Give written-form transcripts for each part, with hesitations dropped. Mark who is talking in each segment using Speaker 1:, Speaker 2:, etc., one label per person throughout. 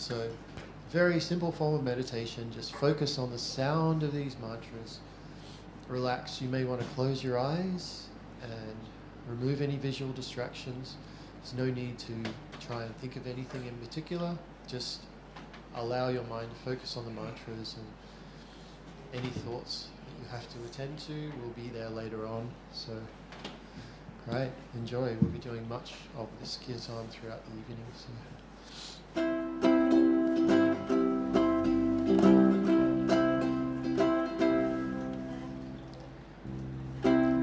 Speaker 1: So, very simple form of meditation. Just focus on the sound of these mantras. Relax. You may want to close your eyes and remove any visual distractions. There's no need to try and think of anything in particular. Just allow your mind to focus on the mantras, and any thoughts that you have to attend to will be there later on. So, great. Enjoy. We'll be doing much of this kirtan throughout the evening. So.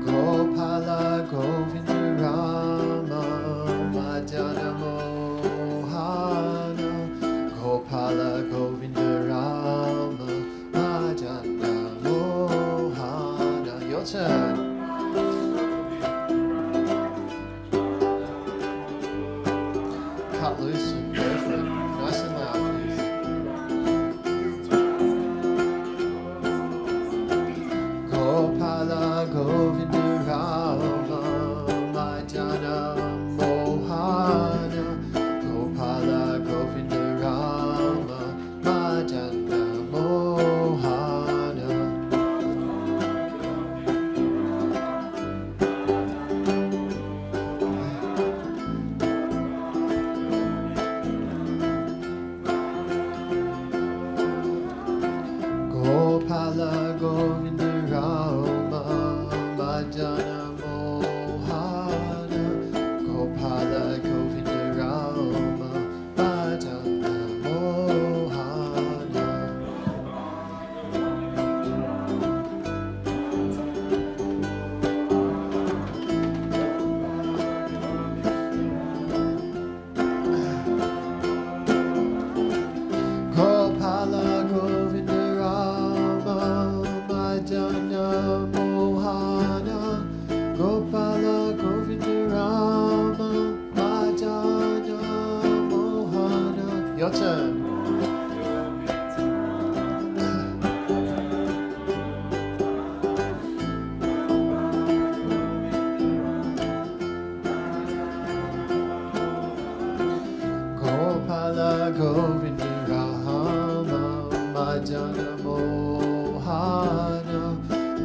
Speaker 1: Gopala Govinda Rama Madana Mohana Gopala Govinda Rama Madana Mohana. Your turn. Cut loose and go for it. Nice and loud, please. Gopala Govinda Rama Madana Mohana Gopala Govinda Rama Madana Mohana. Gopala Govinda Rama Madana Mohana Gopala Govinda Rama Madana Mohana. Gopala Govinda Rama Madana Mohana Gopala Govinda Rama Madana Mohana. Your turn. Gopala Govinda Rama Madana Mohana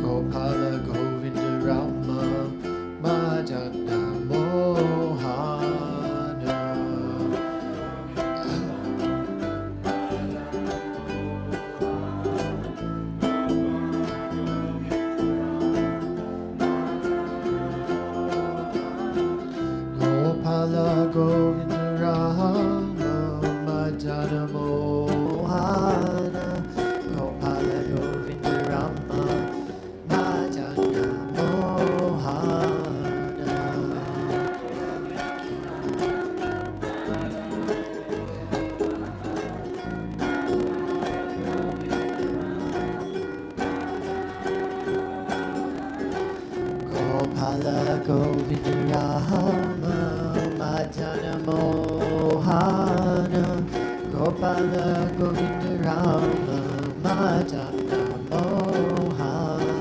Speaker 1: Gopala Govinda Rama Madana Mohana. Gopala Govinda Rama Madana Mohana Gopala Govinda Rama Madana Mohana. Gopala Govinda Rama Madana Mohana Gopala Govinda Rama Madana Mohana.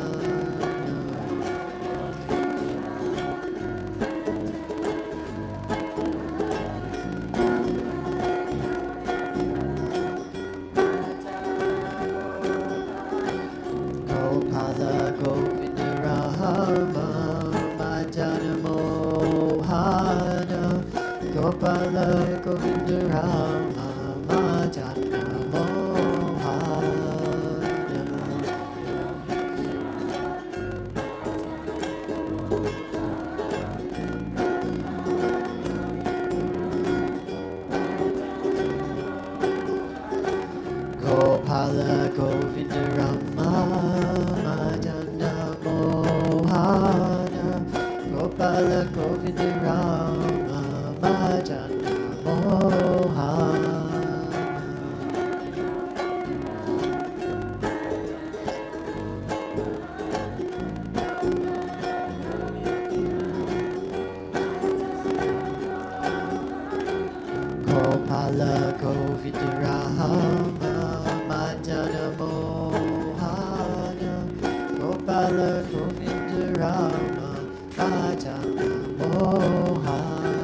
Speaker 1: Gopala Govinda Rama Madana Mohana Gopala Govinda Rama Madana Mohana. Gopala Govinda Rama Madana Mohana Gopala Govinda Rama Madana Mohana. Gopala Govinda Rama Madana Mohana Gopala Govinda Rama Madana Mohana.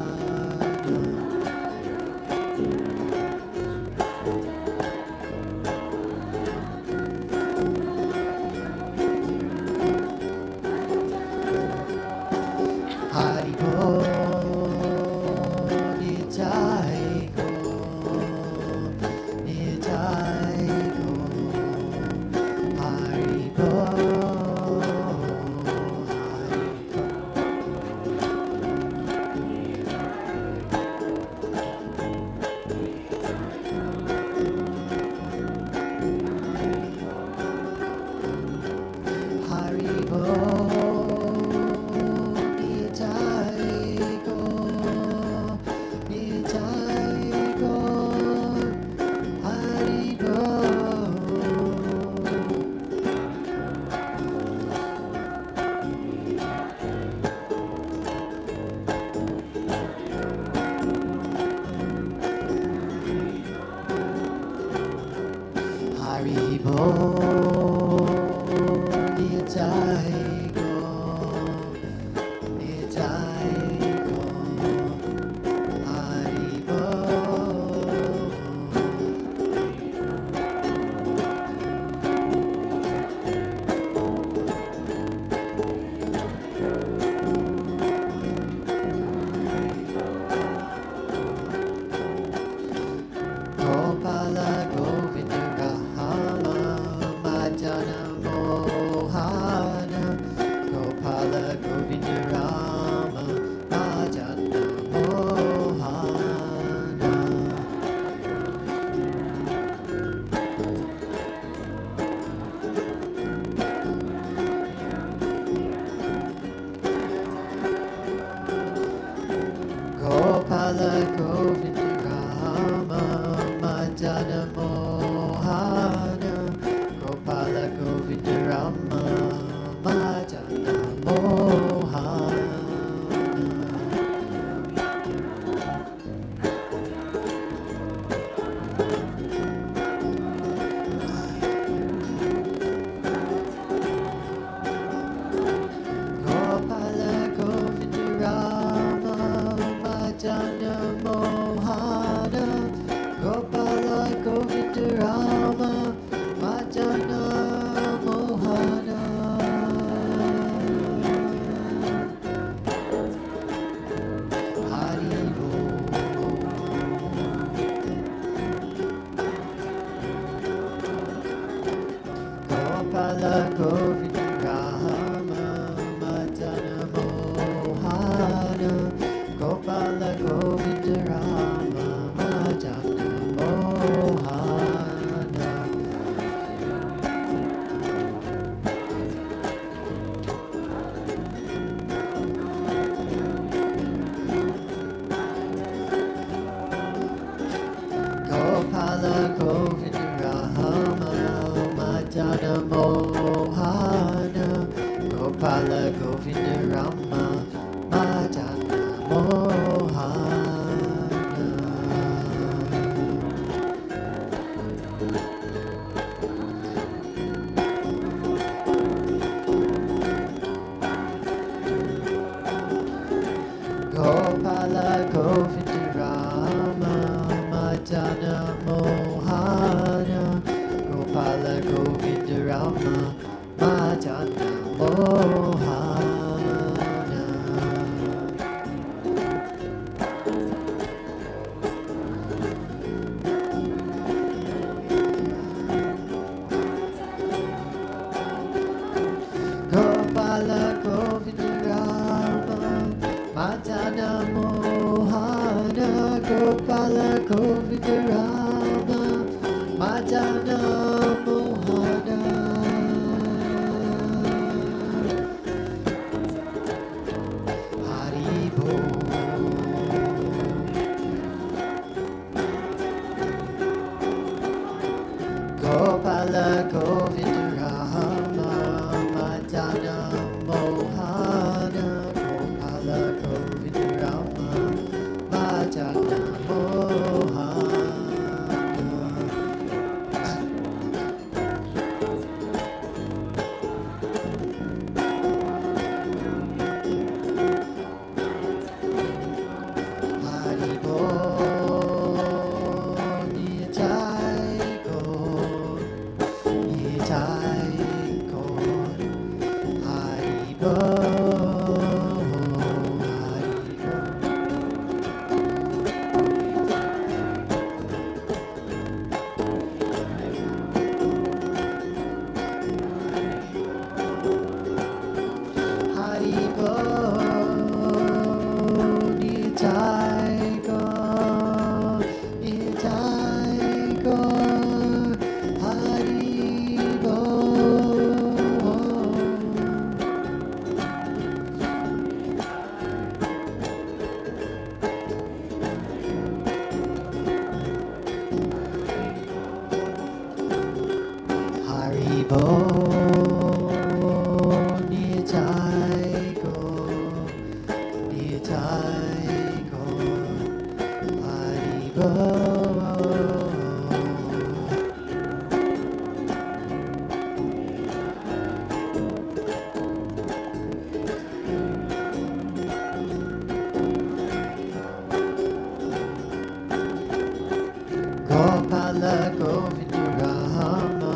Speaker 1: Gopala Govinda Rama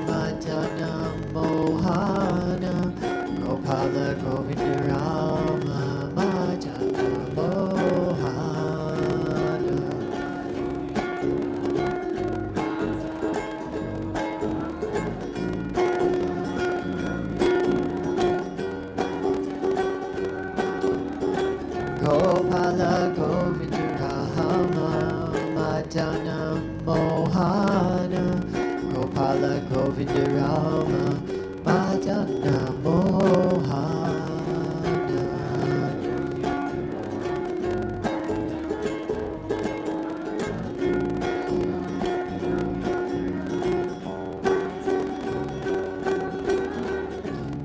Speaker 1: Madana Mohana Gopala Govinda Rama Madana Mohana Gopala Govinda Rama Madana Mohana Gopala Govinda Rama Madana Mohana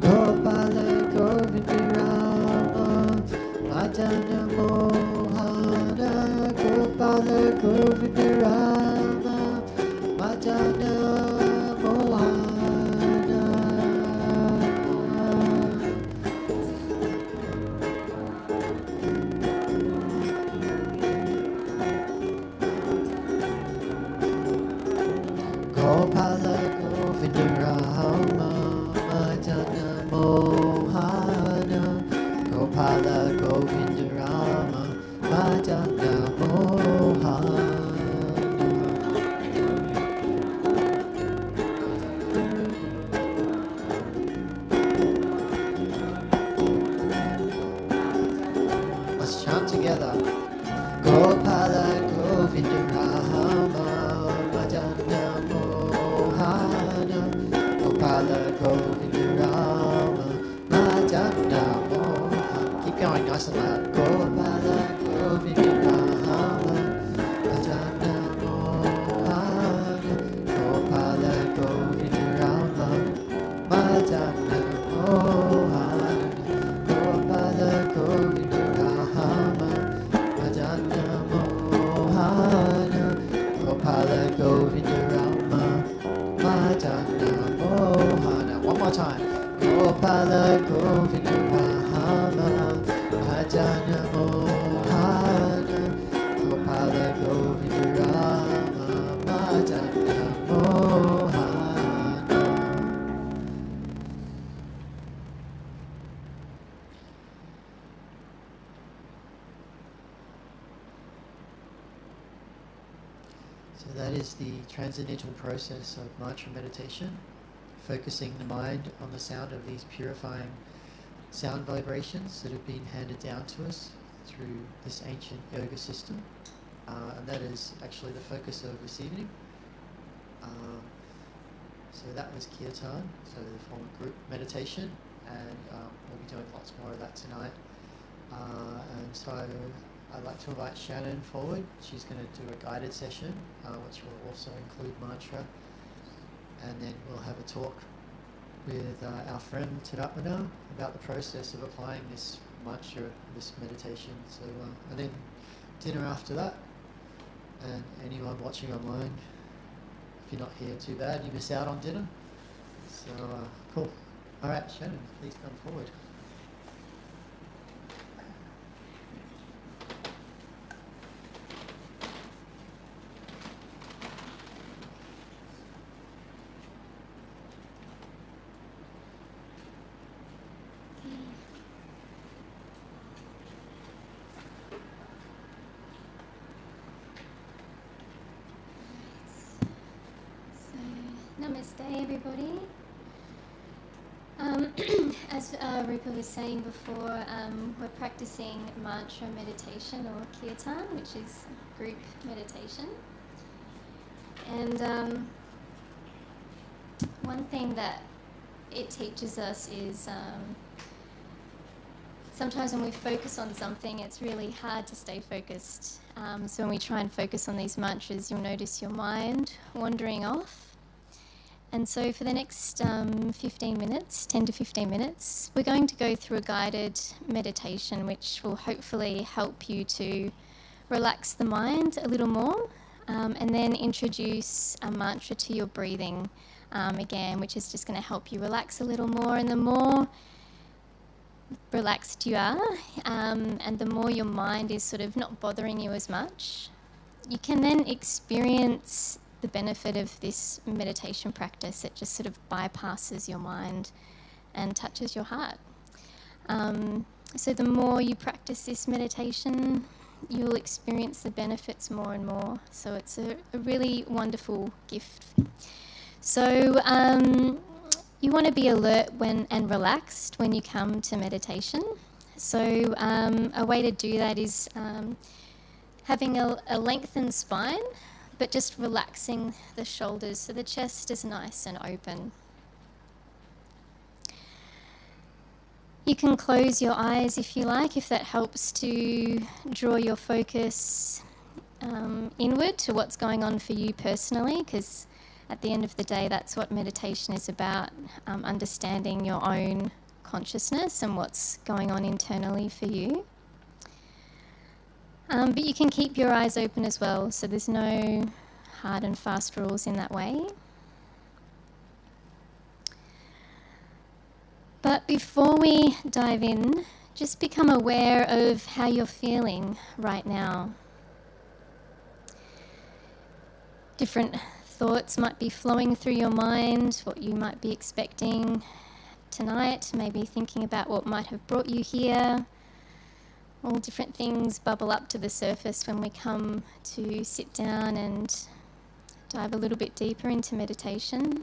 Speaker 1: Gopala Govinda Rama Madana Mohana Gopala Govinda Rama Madana Mohana Gopala Govinda Rama Madana Mohana Gopala Govinda Rama Madana Mohana Let's chant together. Gopala Govinda Rama Madana Mohana Gopala Govinda Rama Madana Mohana. Keep going nice and loud. Gopala Govinda Rama Madana Mohana Gopala Govinda Rama Madana Mohana Gopala Govinda Rama Madana Mohana Gopala Govinda Rama Madana Mohana. One more time. Gopala Govinda Rama Madana Mohana Gopala Govinda Rama Madana Mohana. So that is the transcendental process of mantra meditation, focusing the mind on the sound of these purifying sound vibrations that have been handed down to us through this ancient yoga system. And that is actually the focus of this evening. So that was Kirtan, so the form of group meditation, and we'll be doing lots more of that tonight. And so I'd like to invite Shannon forward. She's going to do a guided session, which will also include mantra. And then we'll have a talk with our friend Tadapana about the process of applying this mantra, this meditation. So, and then dinner after that. And anyone watching online, if you're not here, too bad, you miss out on dinner. So, cool. All right, Shannon, please come forward.
Speaker 2: Namaste, everybody. As Rupa was saying before, we're practicing mantra meditation or Kirtan, which is group meditation. And one thing that it teaches us is sometimes when we focus on something, it's really hard to stay focused. So when we try and focus on these mantras, you'll notice your mind wandering off. And so for the next 15 minutes, 10 to 15 minutes, we're going to go through a guided meditation which will hopefully help you to relax the mind a little more, and then introduce a mantra to your breathing again, which is just going to help you relax a little more. And the more relaxed you are, and the more your mind is sort of not bothering you as much, you can then experience the benefit of this meditation practice. It just sort of bypasses your mind and touches your heart. So the more you practice this meditation, you'll experience the benefits more and more. So it's a really wonderful gift. So you want to be alert and relaxed when you come to meditation. So a way to do that is having a lengthened spine, but just relaxing the shoulders so the chest is nice and open. You can close your eyes if you like, if that helps to draw your focus inward to what's going on for you personally, because at the end of the day, that's what meditation is about, understanding your own consciousness and what's going on internally for you. But you can keep your eyes open as well, so there's no hard and fast rules in that way. But before we dive in, just become aware of how you're feeling right now. Different thoughts might be flowing through your mind, what you might be expecting tonight, maybe thinking about what might have brought you here. All different things bubble up to the surface when we come to sit down and dive a little bit deeper into meditation.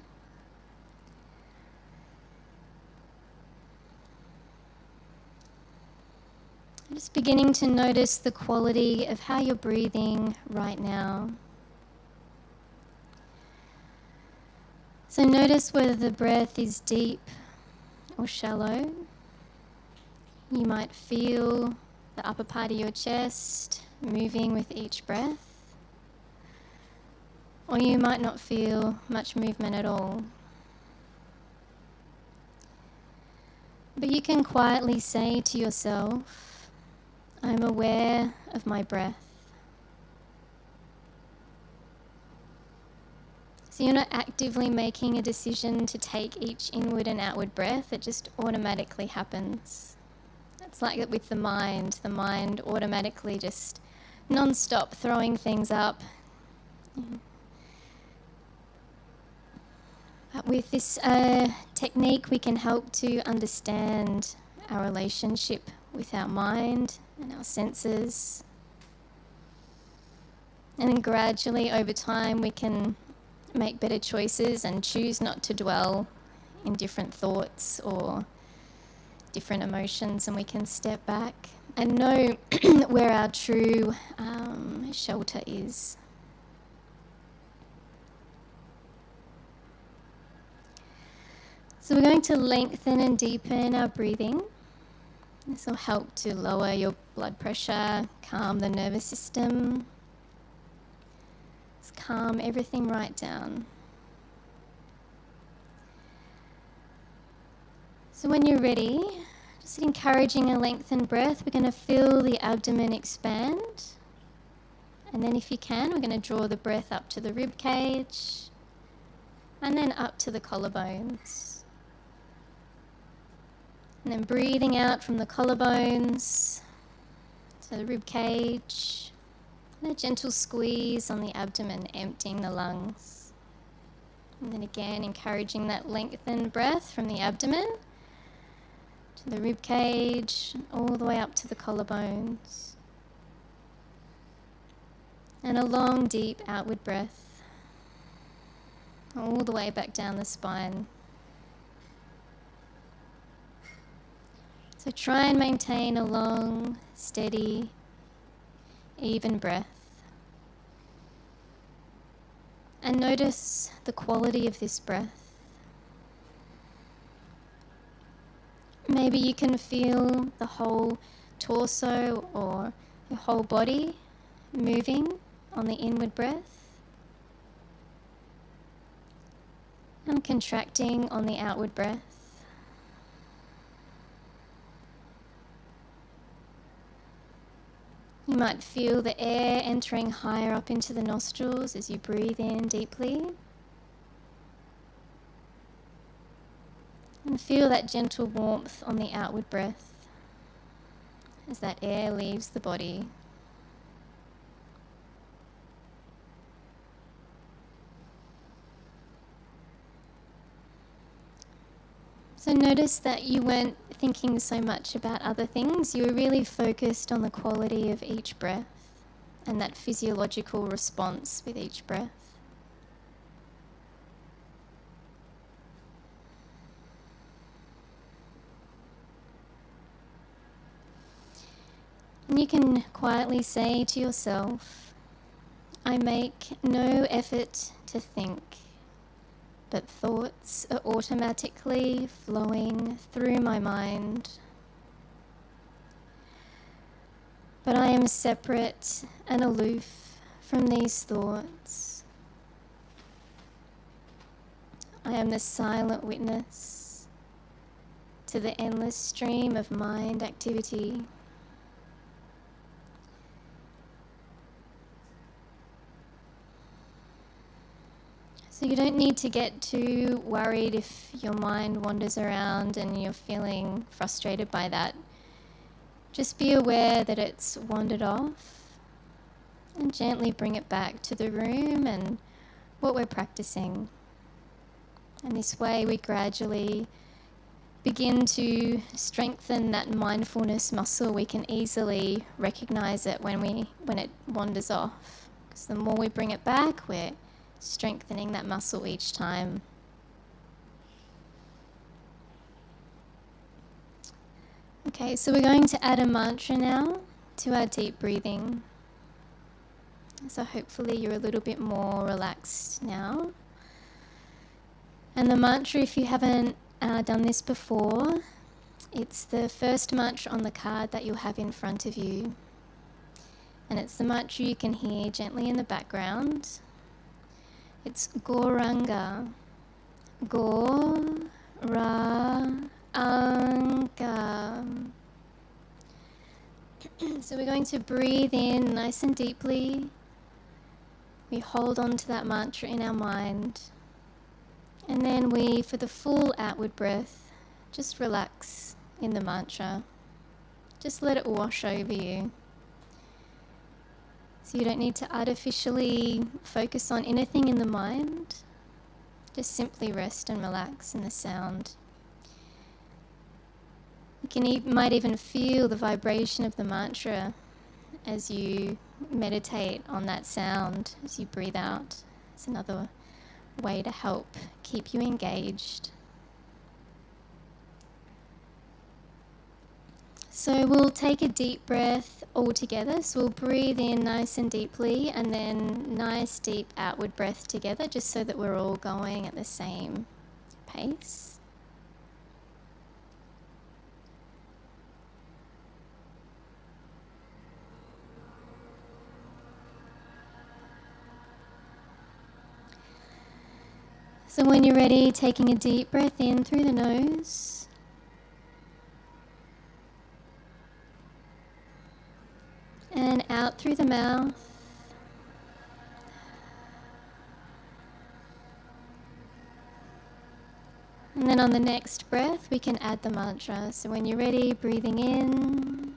Speaker 2: Just beginning to notice the quality of how you're breathing right now. So notice whether the breath is deep or shallow. You might feel the upper part of your chest moving with each breath, or you might not feel much movement at all. But you can quietly say to yourself, I'm aware of my breath. So you're not actively making a decision to take each inward and outward breath, it just automatically happens. It's like it with the mind automatically just non-stop throwing things up. But with this technique, we can help to understand our relationship with our mind and our senses. And then gradually over time we can make better choices and choose not to dwell in different thoughts or different emotions, and we can step back and know where our true shelter is. So we're going to lengthen and deepen our breathing. This will help to lower your blood pressure, calm the nervous system. Just calm everything right down. So when you're ready, just encouraging a lengthened breath, we're going to feel the abdomen expand. And then if you can, we're going to draw the breath up to the rib cage and then up to the collarbones. And then breathing out from the collarbones to the rib cage, and a gentle squeeze on the abdomen, emptying the lungs. And then again, encouraging that lengthened breath from the abdomen to the rib cage, all the way up to the collarbones. And a long, deep outward breath, all the way back down the spine. So try and maintain a long, steady, even breath. And notice the quality of this breath. Maybe you can feel the whole torso or your whole body moving on the inward breath and contracting on the outward breath. You might feel the air entering higher up into the nostrils as you breathe in deeply. And feel that gentle warmth on the outward breath as that air leaves the body. So notice that you weren't thinking so much about other things. You were really focused on the quality of each breath and that physiological response with each breath. And you can quietly say to yourself, I make no effort to think, but thoughts are automatically flowing through my mind. But I am separate and aloof from these thoughts. I am the silent witness to the endless stream of mind activity. So you don't need to get too worried if your mind wanders around and you're feeling frustrated by that. Just be aware that it's wandered off and gently bring it back to the room and what we're practicing. And this way we gradually begin to strengthen that mindfulness muscle. We can easily recognize it when it wanders off. Because the more we bring it back, we're strengthening that muscle each time. Okay, so we're going to add a mantra now to our deep breathing. So hopefully you're a little bit more relaxed now. And the mantra, if you haven't done this before, it's the first mantra on the card that you'll have in front of you. And it's the mantra you can hear gently in the background. It's Goranga. Go-ra-anga. So we're going to breathe in nice and deeply. We hold on to that mantra in our mind. And then we, for the full outward breath, just relax in the mantra. Just let it wash over you. So you don't need to artificially focus on anything in the mind. Just simply rest and relax in the sound. You might even feel the vibration of the mantra as you meditate on that sound, as you breathe out. It's another way to help keep you engaged. So we'll take a deep breath all together. So we'll breathe in nice and deeply and then nice deep outward breath together, just so that we're all going at the same pace. So when you're ready, taking a deep breath in through the nose. And out through the mouth. And then on the next breath, we can add the mantra. So when you're ready, breathing in.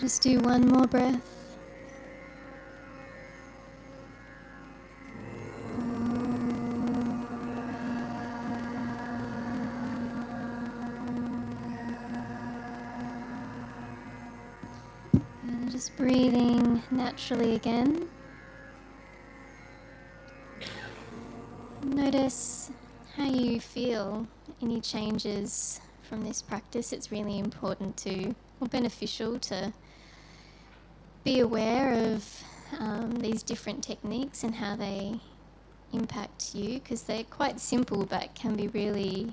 Speaker 2: Just do one more breath. And just breathing naturally again. Notice how you feel, any changes from this practice. It's really important to, or beneficial to, be aware of these different techniques and how they impact you, because they're quite simple but can be really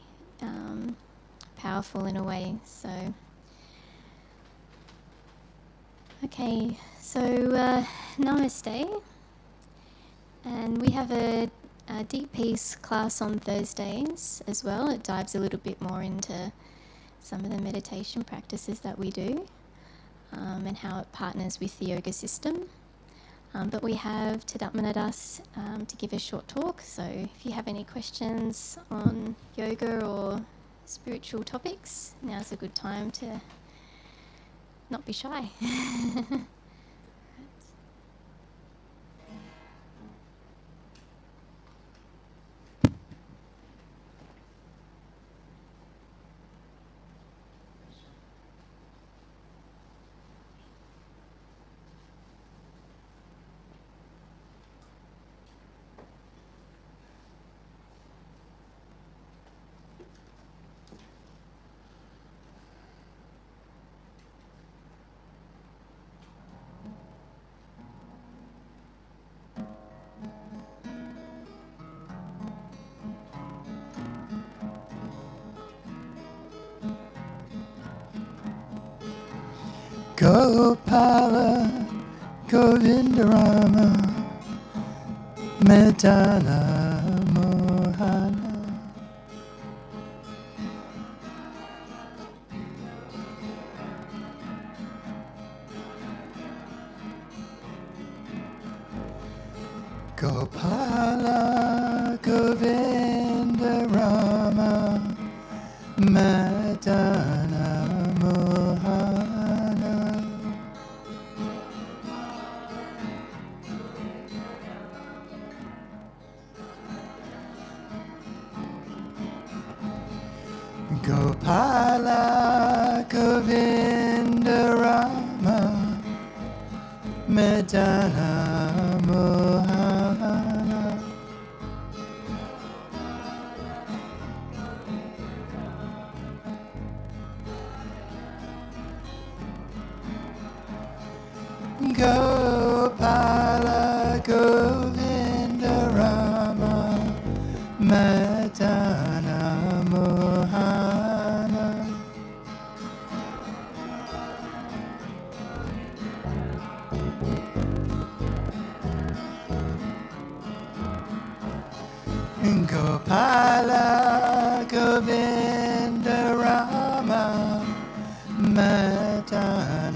Speaker 2: powerful in a way. So, okay, so namaste. And we have a deep peace class on Thursdays as well. It dives a little bit more into some of the meditation practices that we do and how it partners with the yoga system. But we have Tadatmanadas to give a short talk. So if you have any questions on yoga or spiritual topics, now's a good time to not be shy.
Speaker 3: Gopala Govindarama Medana Mohana Gopala Govindarama Medana Mohana Gopala Govindarama Medana Mohana Gopala Govindarama Medana Mohana Gopala Govindarama Medana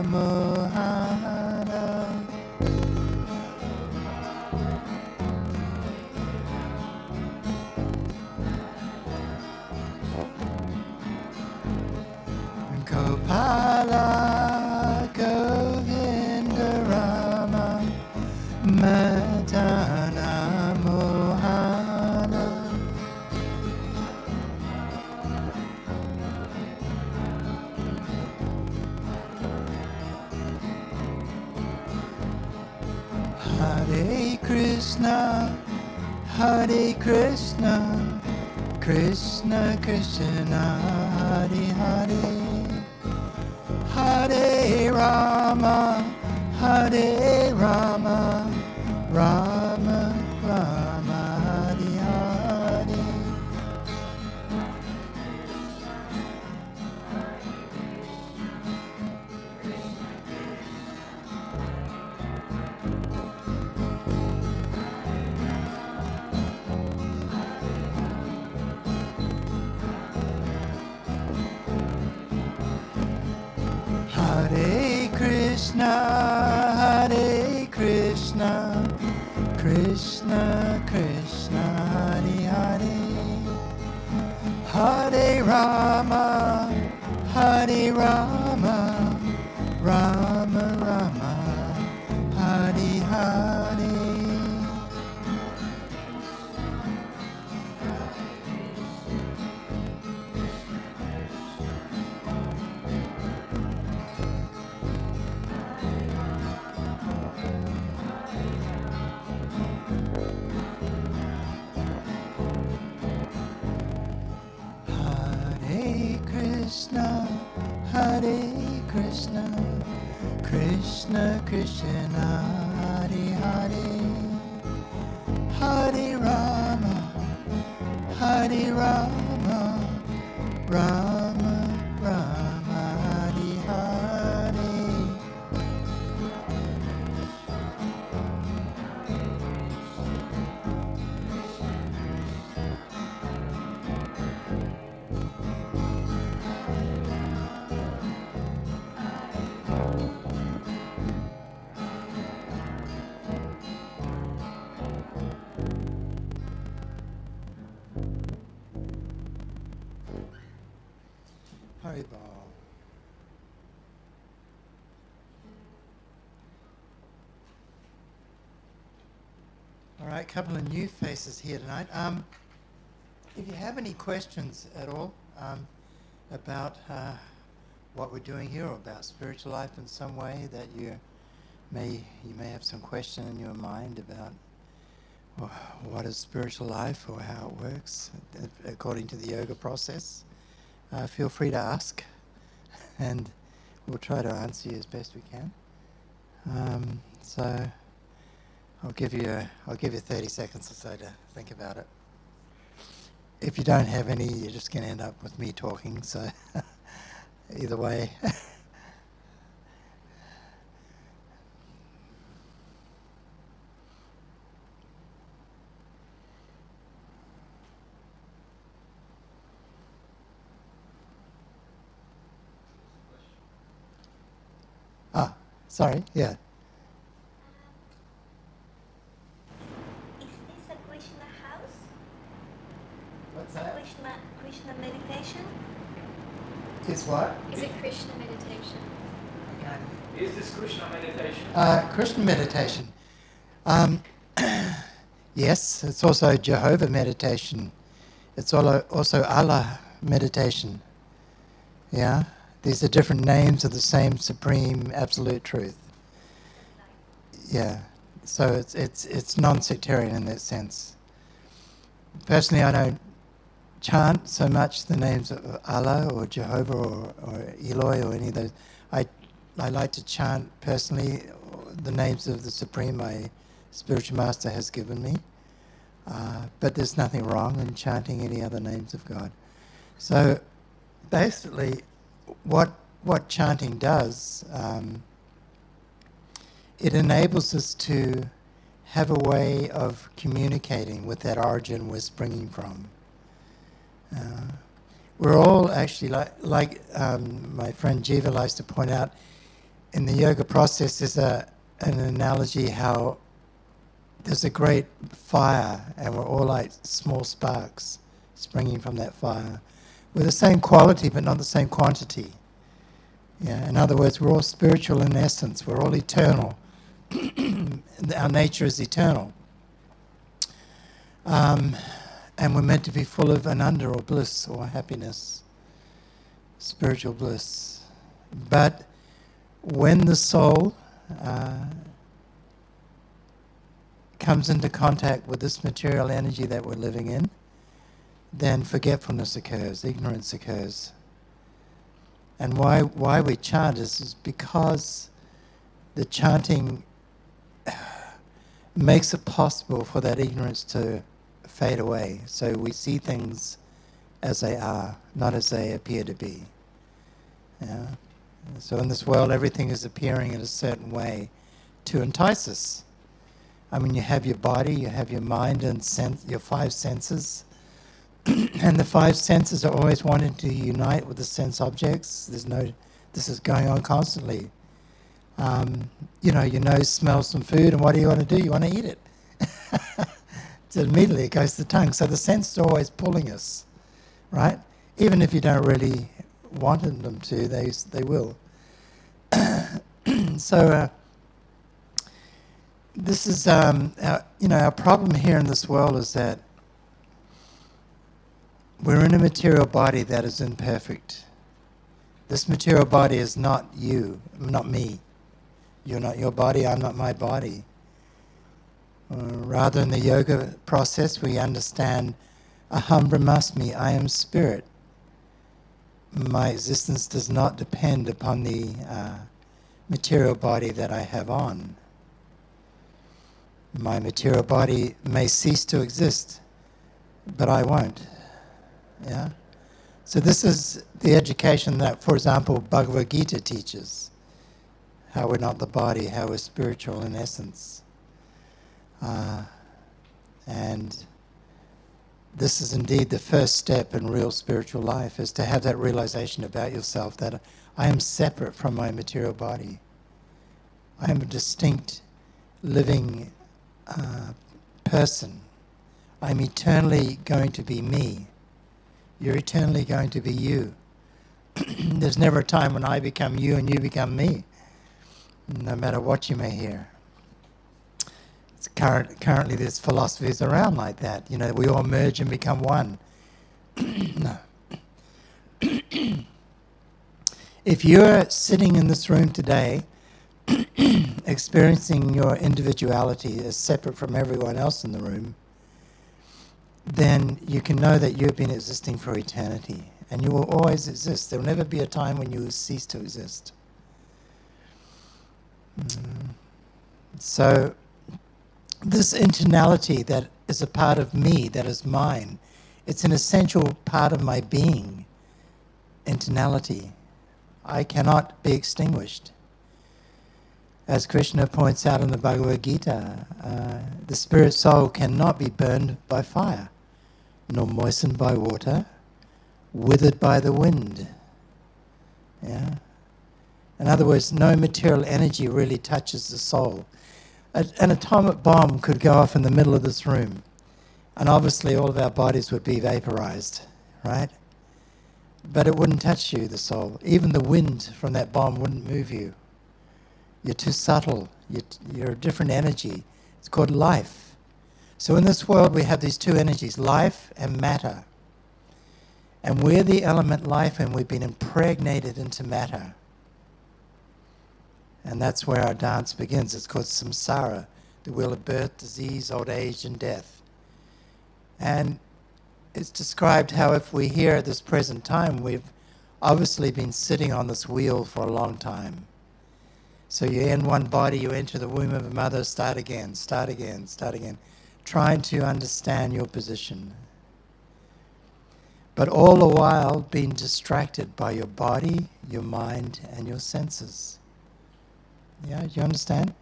Speaker 3: Mohana Gopala Govindarama Medana Mohana Hare Krishna Hare Krishna Krishna Krishna Hare Hare Hare Rama Hare Rama Rama Rama Hare Hare Hare Krishna, Hare Krishna, Krishna Krishna, Hare Hare, Hare Rama, Hare Rama, Rama Rama, Hare Hare. Hare Krishna, Hare Krishna, Krishna Krishna, Hare Hare, Hare Rama, Hare Rama, Rama Rama, Hare Hare. Haribol. All right, a couple of new faces here tonight. If you have any questions at all about what we're doing here, or about spiritual life in some way, that you may have some question in your mind about what is spiritual life or how it works according to the yoga process, feel free to ask, and we'll try to answer you as best we can. So I'll give you 30 seconds or so to think about it. If you don't have any, you're just going to end up with me talking. So either way. Sorry, yeah.
Speaker 4: Is this a Krishna house?
Speaker 3: What's that?
Speaker 4: Krishna meditation?
Speaker 3: Is what?
Speaker 2: Is it Krishna meditation?
Speaker 5: Is this Krishna meditation?
Speaker 3: Krishna meditation. Yes, it's also Jehovah meditation. It's also Allah meditation. Yeah, these are different names of the same supreme absolute truth. Yeah, so it's non-sectarian in that sense. Personally, I don't chant so much the names of Allah or Jehovah or Eloi or any of those. I like to chant personally the names of the Supreme my spiritual master has given me. But there's nothing wrong in chanting any other names of God. So basically, what chanting does, it enables us to have a way of communicating with that origin we're springing from. We're all actually, like my friend Jiva likes to point out, in the yoga process there's an analogy how there's a great fire and we're all like small sparks springing from that fire. We're the same quality but not the same quantity. Yeah, in other words, we're all spiritual in essence, we're all eternal. Our nature is eternal. And we're meant to be full of ananda or bliss or happiness, spiritual bliss. But when the soul comes into contact with this material energy that we're living in, then forgetfulness occurs, ignorance occurs. And why we chant is because the chanting makes it possible for that ignorance to fade away. So we see things as they are, not as they appear to be. Yeah. So in this world, everything is appearing in a certain way to entice us. I mean, you have your body, you have your mind and your five senses. And the five senses are always wanting to unite with the sense objects. This is going on constantly. Your nose smells some food, and what do you want to do? You want to eat it. So immediately it goes to the tongue. So the senses are always pulling us, right? Even if you don't really want them to, they will. So this is, our problem here in this world is that we're in a material body that is imperfect. This material body is not you, not me. You're not your body, I'm not my body. Rather, in the yoga process, we understand aham brahmasmi, I am spirit. My existence does not depend upon the material body that I have on. My material body may cease to exist, but I won't. Yeah? So this is the education that, for example, Bhagavad Gita teaches. How we're not the body, how we're spiritual in essence. And this is indeed the first step in real spiritual life, is to have that realization about yourself that I am separate from my material body. I am a distinct, living person. I'm eternally going to be me. You're eternally going to be you. There's never a time when I become you and you become me, no matter what you may hear. Currently there's philosophies around like that. We all merge and become one. No. If you're sitting in this room today, experiencing your individuality as separate from everyone else in the room, then you can know that you've been existing for eternity. And you will always exist. There will never be a time when you will cease to exist. So, this internality that is a part of me, that is mine, it's an essential part of my being. Internality. I cannot be extinguished. As Krishna points out in the Bhagavad Gita, the spirit soul cannot be burned by fire, nor moistened by water, withered by the wind. Yeah. In other words, no material energy really touches the soul. An atomic bomb could go off in the middle of this room, and obviously all of our bodies would be vaporized, right? But it wouldn't touch you, the soul. Even the wind from that bomb wouldn't move you. You're too subtle. You're a different energy. It's called life. So in this world we have these two energies, life and matter. And we're the element life, and we've been impregnated into matter. And that's where our dance begins. It's called samsara, the wheel of birth, disease, old age, and death. And it's described how if we're here at this present time, we've obviously been sitting on this wheel for a long time. So you're in one body, you enter the womb of a mother, start again, trying to understand your position. But all the while being distracted by your body, your mind, and your senses. Yeah, you understand?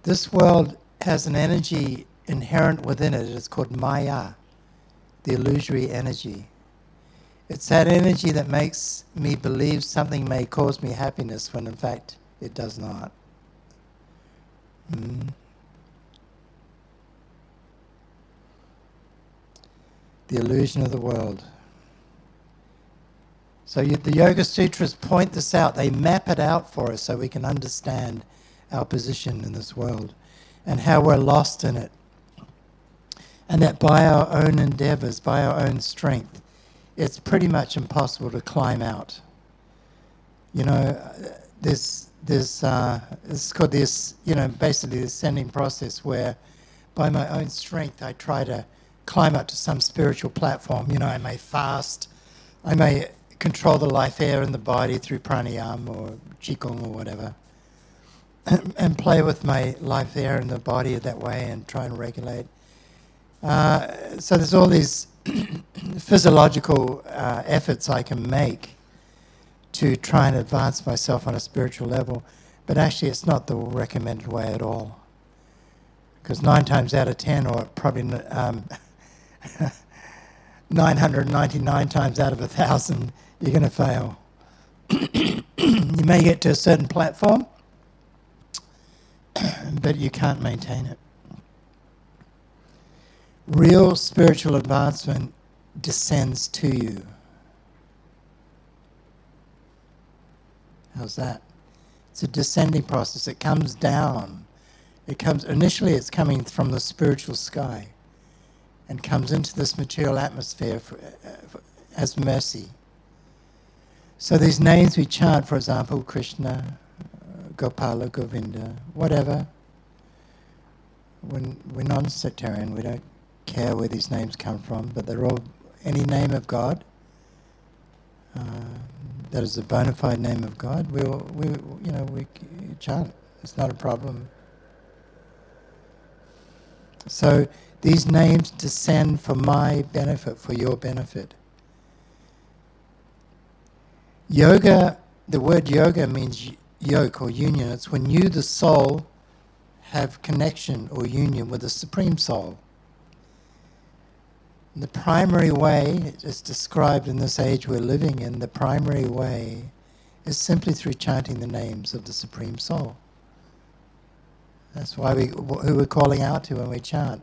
Speaker 3: This world has an energy inherent within it. It's called Maya, the illusory energy. It's that energy that makes me believe something may cause me happiness when in fact it does not. The illusion of the world. So the Yoga Sutras point this out. They map it out for us so we can understand our position in this world and how we're lost in it. And that by our own endeavors, by our own strength, it's pretty much impossible to climb out. This it's called this, basically the ascending process where by my own strength I try to climb up to some spiritual platform. I may fast, I may control the life air in the body through pranayama or qigong or whatever, and play with my life air in the body that way and try and regulate. So there's all these physiological efforts I can make to try and advance myself on a spiritual level, but actually it's not the recommended way at all. Because 9 times out of 10, or probably 999 times out of 1,000, you're going to fail. You may get to a certain platform, but you can't maintain it. Real spiritual advancement descends to you. How's that? It's a descending process. It comes down. Initially it's coming from the spiritual sky and comes into this material atmosphere as mercy. So these names we chant, for example, Krishna, Gopala, Govinda, whatever. We're non-sectarian, we don't care where these names come from, but they're all any name of God that is a bona fide name of God. We chant. It's not a problem. So these names descend for my benefit, for your benefit. Yoga, the word yoga means yoke or union. It's when you, the soul, have connection or union with the Supreme Soul. The primary way, as described in this age we're living in, the primary way is simply through chanting the names of the Supreme Soul. That's why who we're calling out to when we chant.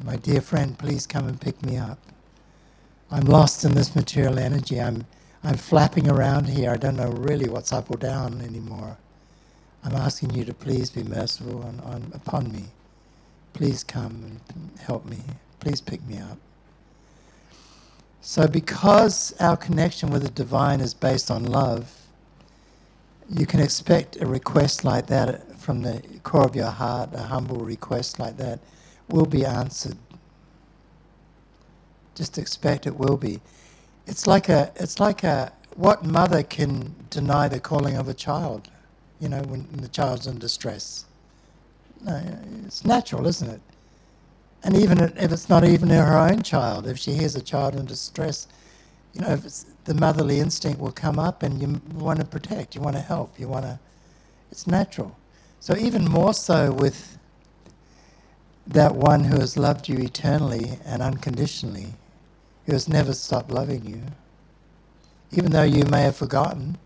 Speaker 3: My dear friend, please come and pick me up. I'm lost in this material energy. I'm flapping around here. I don't know really what's up or down anymore. I'm asking you to please be merciful upon me. Please come and help me. Please pick me up. So because our connection with the divine is based on love, you can expect a request like that from the core of your heart, a humble request like that will be answered. Just expect it will be. It's like what mother can deny the calling of a child, when the child's in distress? No, it's natural, isn't it? And even if it's not even her own child, if she hears a child in distress, if it's, the motherly instinct will come up and you want to protect, you want to help, it's natural. So even more so with that one who has loved you eternally and unconditionally, who has never stopped loving you, even though you may have forgotten.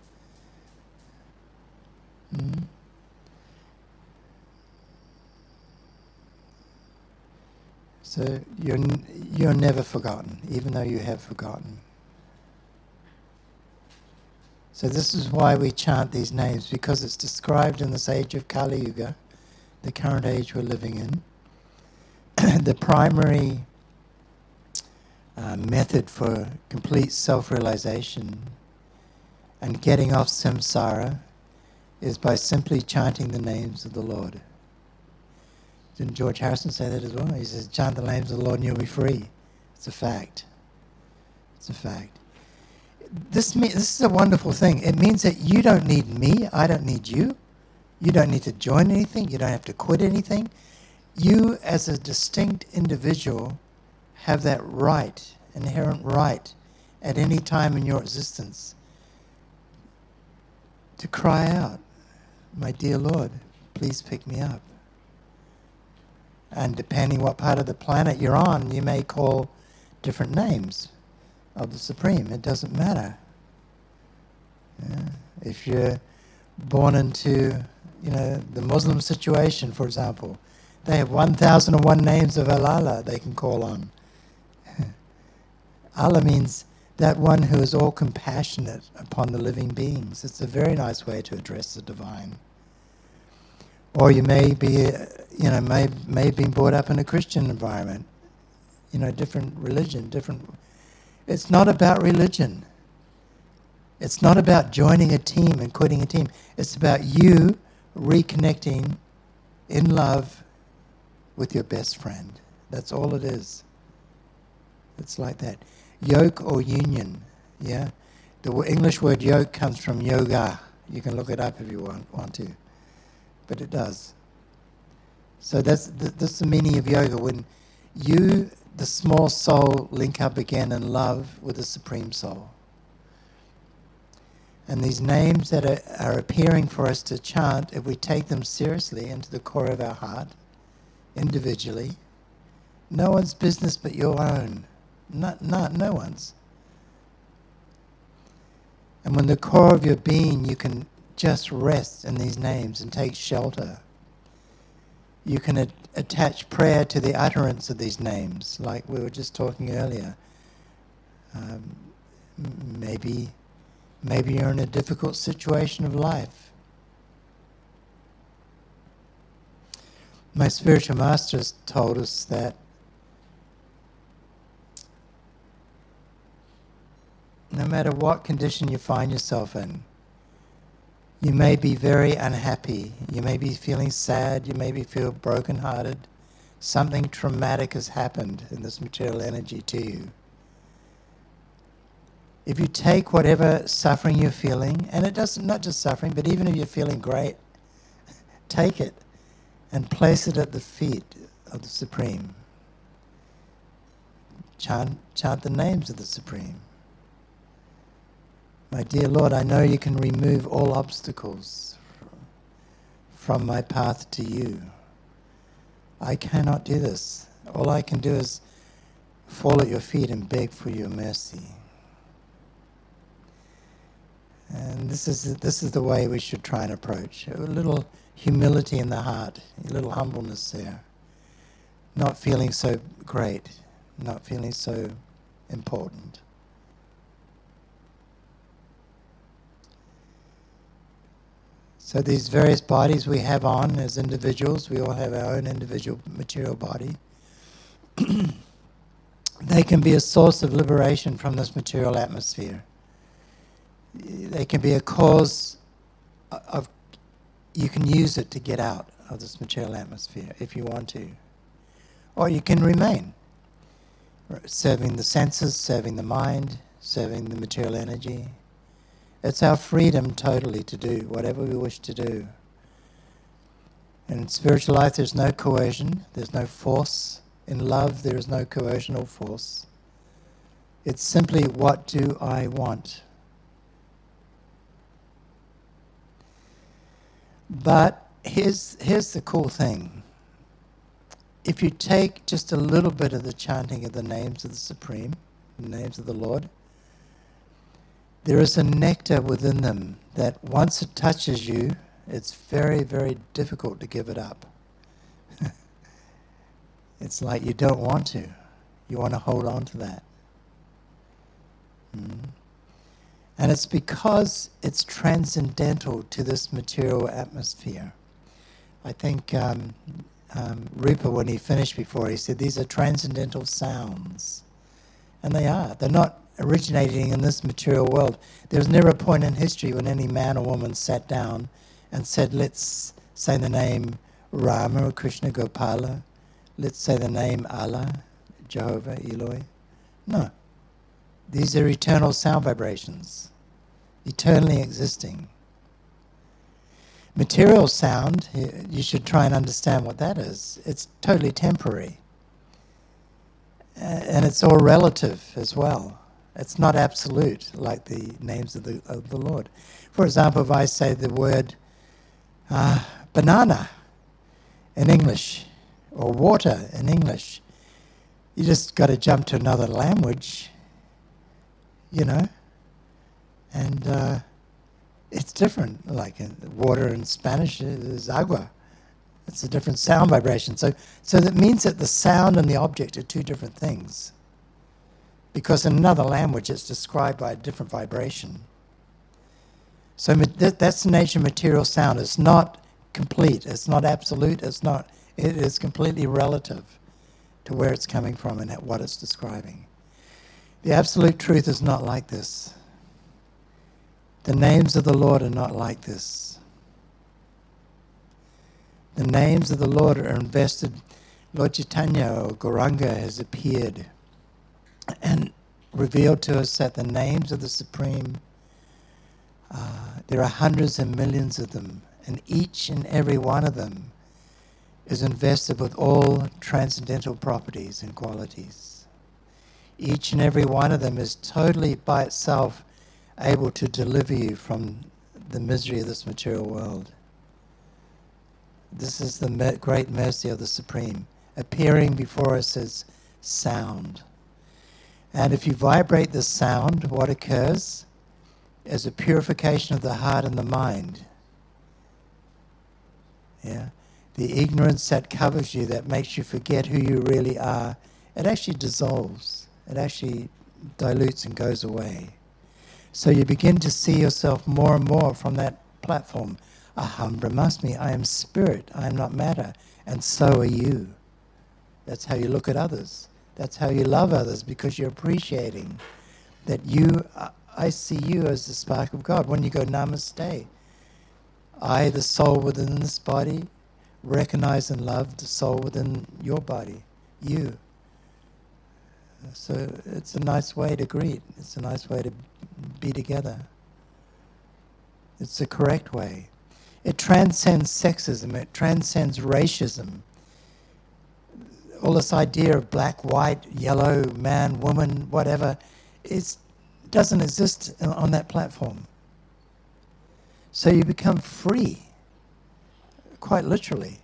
Speaker 3: So you're never forgotten, even though you have forgotten. So this is why we chant these names, because it's described in this age of Kali Yuga, the current age we're living in. The primary method for complete self-realization and getting off samsara is by simply chanting the names of the Lord. Didn't George Harrison say that as well? He says, chant the names of the Lord and you'll be free. It's a fact. It's a fact. This is a wonderful thing. It means that you don't need me. I don't need you. You don't need to join anything. You don't have to quit anything. You, as a distinct individual, have that right, inherent right, at any time in your existence, to cry out, my dear Lord, please pick me up. And depending what part of the planet you're on, you may call different names of the Supreme. It doesn't matter. Yeah. If you're born into, the Muslim situation, for example, they have 1,001 names of Allah they can call on. Allah means that one who is all compassionate upon the living beings. It's a very nice way to address the divine. Or you may be, may have been brought up in a Christian environment, different religion, It's not about religion. It's not about joining a team and quitting a team. It's about you reconnecting in love with your best friend. That's all it is. It's like that. Yoke or union, yeah? The English word yoke comes from yoga. You can look it up if you want to. But it does. So that's the meaning of yoga. When you, the small soul, link up again in love with the Supreme Soul. And these names that are appearing for us to chant, if we take them seriously into the core of our heart, individually, no one's business but your own. No one's. And when the core of your being, you can just rest in these names and take shelter. You can attach prayer to the utterance of these names, like we were just talking earlier. Maybe Maybe you're in a difficult situation of life. My spiritual masters told us that no matter what condition you find yourself in, you may be very unhappy, you may be feeling sad, you may be feel brokenhearted. Something traumatic has happened in this material energy to you. If you take whatever suffering you're feeling, and it doesn't, not just suffering, but even if you're feeling great, take it and place it at the feet of the Supreme. Chant the names of the Supreme. My dear Lord, I know you can remove all obstacles from my path to you. I cannot do this. All I can do is fall at your feet and beg for your mercy. And this is the way we should try and approach. A little humility in the heart, a little humbleness there. Not feeling so great, not feeling so important. So these various bodies we have on as individuals, we all have our own individual material body. They can be a source of liberation from this material atmosphere. They can be a cause of, you can use it to get out of this material atmosphere if you want to. Or you can remain, serving the senses, serving the mind, serving the material energy. It's our freedom totally to do whatever we wish to do. And in spiritual life there's no coercion, there's no force. In love there is no coercion or force. It's simply, what do I want? But here's the cool thing. If you take just a little bit of the chanting of the names of the Supreme, the names of the Lord, there is a nectar within them that once it touches you, it's very, very difficult to give it up. It's like you don't want to. You want to hold on to that. And it's because it's transcendental to this material atmosphere. I think Rupa, when he finished before, he said these are transcendental sounds. And they are. They're not originating in this material world. There's never a point in history when any man or woman sat down and said, let's say the name Rama or Krishna Gopala, let's say the name Allah, Jehovah, Eloi. No. These are eternal sound vibrations, eternally existing. Material sound, you should try and understand what that is. It's totally temporary. And it's all relative as well. It's not absolute like the names of the Lord. For example, if I say the word banana in English, or water in English, you just got to jump to another language, you know, and it's different. Like water in Spanish is agua. It's a different sound vibration. So that means that the sound and the object are two different things. Because in another language it's described by a different vibration. So that's the nature of material sound. It's not complete, it's not absolute, it is completely relative to where it's coming from and what it's describing. The absolute truth is not like this. The names of the Lord are not like this. The names of the Lord are invested. Lord Chaitanya or Gauranga has appeared and revealed to us that the names of the Supreme, there are hundreds and millions of them, and each and every one of them is invested with all transcendental properties and qualities. Each and every one of them is totally by itself able to deliver you from the misery of this material world. This is the great mercy of the Supreme, appearing before us as sound. And if you vibrate this sound, what occurs is a purification of the heart and the mind. Yeah, the ignorance that covers you, that makes you forget who you really are, it actually dissolves. It actually dilutes and goes away. So you begin to see yourself more and more from that platform. Aham Brahmasmi, I am spirit, I am not matter, and so are you. That's how you look at others. That's how you love others, because you're appreciating that I see you as the spark of God. When you go namaste, I, the soul within this body, recognize and love the soul within your body, you. So it's a nice way to greet. It's a nice way to be together. It's the correct way. It transcends sexism. It transcends racism. All this idea of black, white, yellow, man, woman, whatever, it doesn't exist on that platform. So you become free, quite literally,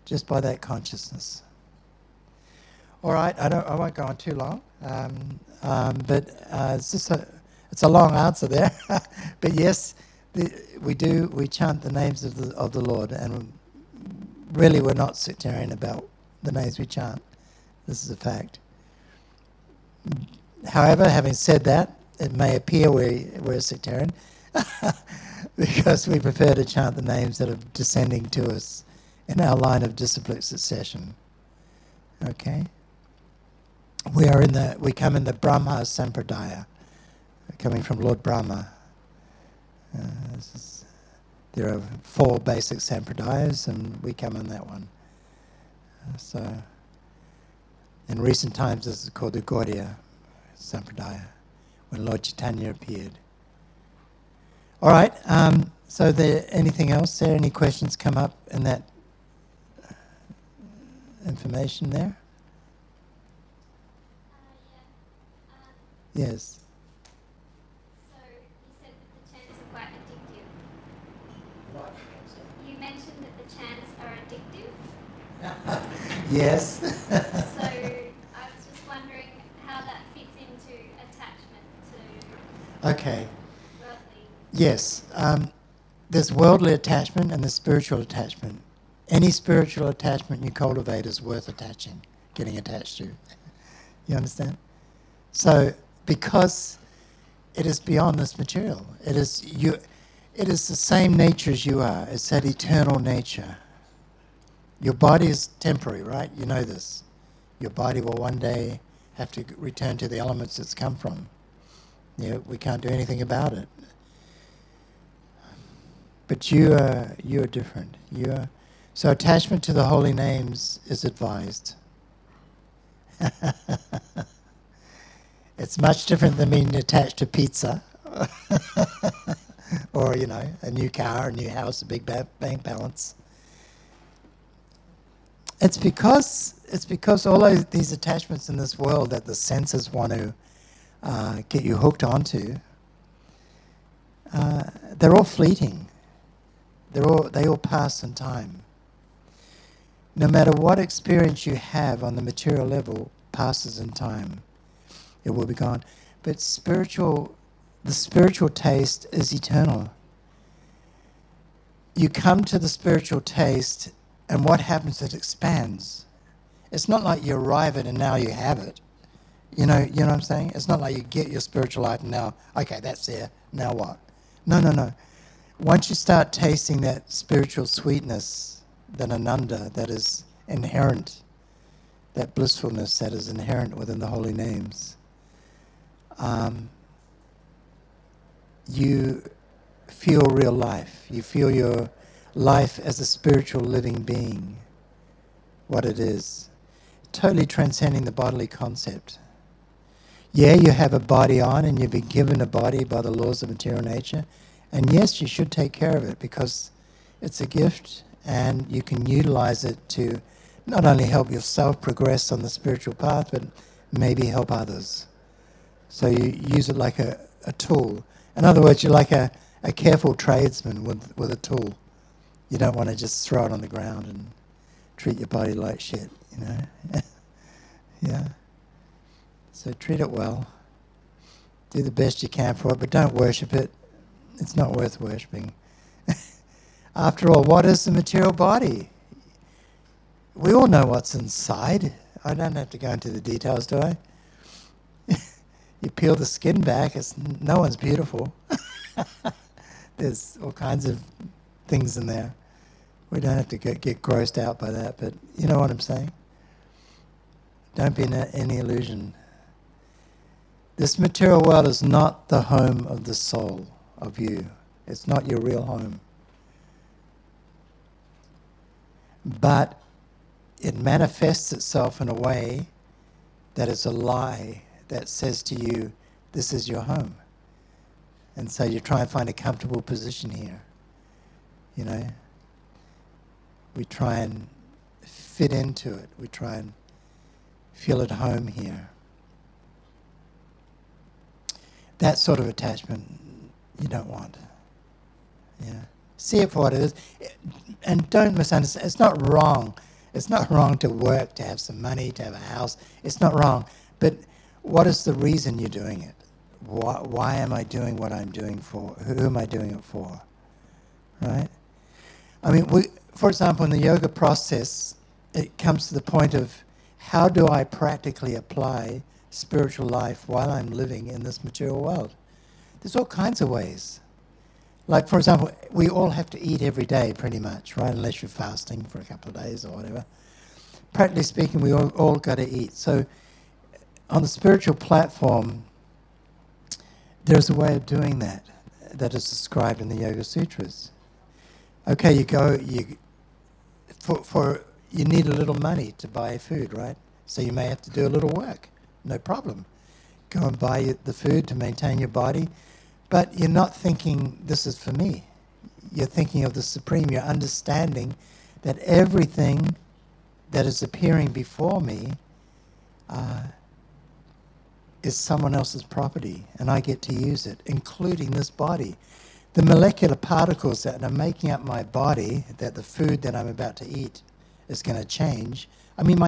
Speaker 3: just by that consciousness. All right, I won't go on too long, but it's a long answer there. But yes, we chant the names of the Lord, and really we're not sectarian about the names we chant. This is a fact. However, having said that, it may appear we're sectarian because we prefer to chant the names that are descending to us in our line of disciplic succession. Okay? We come in the Brahma Sampradaya, coming from Lord Brahma. There are 4 basic Sampradayas, and we come in that one. So, in recent times, this is called the Gaudiya Sampradaya, when Lord Chaitanya appeared. All right, so anything else there? Any questions come up in that information there? Yes.
Speaker 6: So you said that the chants are quite addictive. What? You mentioned that the chants are addictive.
Speaker 3: Yes.
Speaker 6: So I was just wondering how that fits into attachment to
Speaker 3: Okay.
Speaker 6: worldly.
Speaker 3: Yes. There's worldly attachment and there's spiritual attachment. Any spiritual attachment you cultivate is worth getting attached to. You understand? So, because it is beyond this material, it is the same nature as you are. It's that eternal nature. Your body is temporary, right? You know this. Your body will one day have to return to the elements it's come from. We can't do anything about it. But you are different. So attachment to the holy names is advised. It's much different than being attached to pizza or, a new car, a new house, a big bank balance. It's because all these attachments in this world that the senses want to get you hooked onto, they're all fleeting. They all pass in time. No matter what experience you have on the material level passes in time. It will be gone. But the spiritual taste is eternal. You come to the spiritual taste, and what happens? It expands. It's not like you arrive at it and now you have it. You know what I'm saying? It's not like you get your spiritual life and now, okay, that's there, now what? No. Once you start tasting that spiritual sweetness, that ananda that is inherent, that blissfulness that is inherent within the holy names, you feel real life. You feel your life as a spiritual living being, what it is, totally transcending the bodily concept. Yeah, you have a body on and you've been given a body by the laws of material nature, and yes, you should take care of it because it's a gift and you can utilize it to not only help yourself progress on the spiritual path, but maybe help others. So you use it like a tool. In other words, you're like a careful tradesman with a tool. You don't want to just throw it on the ground and treat your body like shit, Yeah. So treat it well. Do the best you can for it, but don't worship it. It's not worth worshipping. After all, what is the material body? We all know what's inside. I don't have to go into the details, do I? You peel the skin back, no one's beautiful. There's all kinds of things in there. We don't have to get grossed out by that, but you know what I'm saying? Don't be in any illusion. This material world is not the home of the soul of you. It's not your real home. But it manifests itself in a way that is a lie that says to you, this is your home. And so you try and find a comfortable position here. You know? We try and fit into it. We try and feel at home here. That sort of attachment you don't want. Yeah. See it for what it is. And don't misunderstand. It's not wrong. It's not wrong to work, to have some money, to have a house. It's not wrong. But what is the reason you're doing it? Why am I doing what I'm doing for? Who am I doing it for? Right? I mean, for example, in the yoga process, it comes to the point of how do I practically apply spiritual life while I'm living in this material world? There's all kinds of ways. Like, for example, we all have to eat every day pretty much, right? Unless you're fasting for a couple of days or whatever. Practically speaking, we all got to eat. So on the spiritual platform, there's a way of doing that is described in the Yoga Sutras. Okay, you need a little money to buy food, right? So you may have to do a little work. No problem. Go and buy the food to maintain your body. But you're not thinking, this is for me. You're thinking of the Supreme. You're understanding that everything that is appearing before me is someone else's property, and I get to use it, including this body. The molecular particles that are making up my body, that the food that I'm about to eat is going to change. I mean,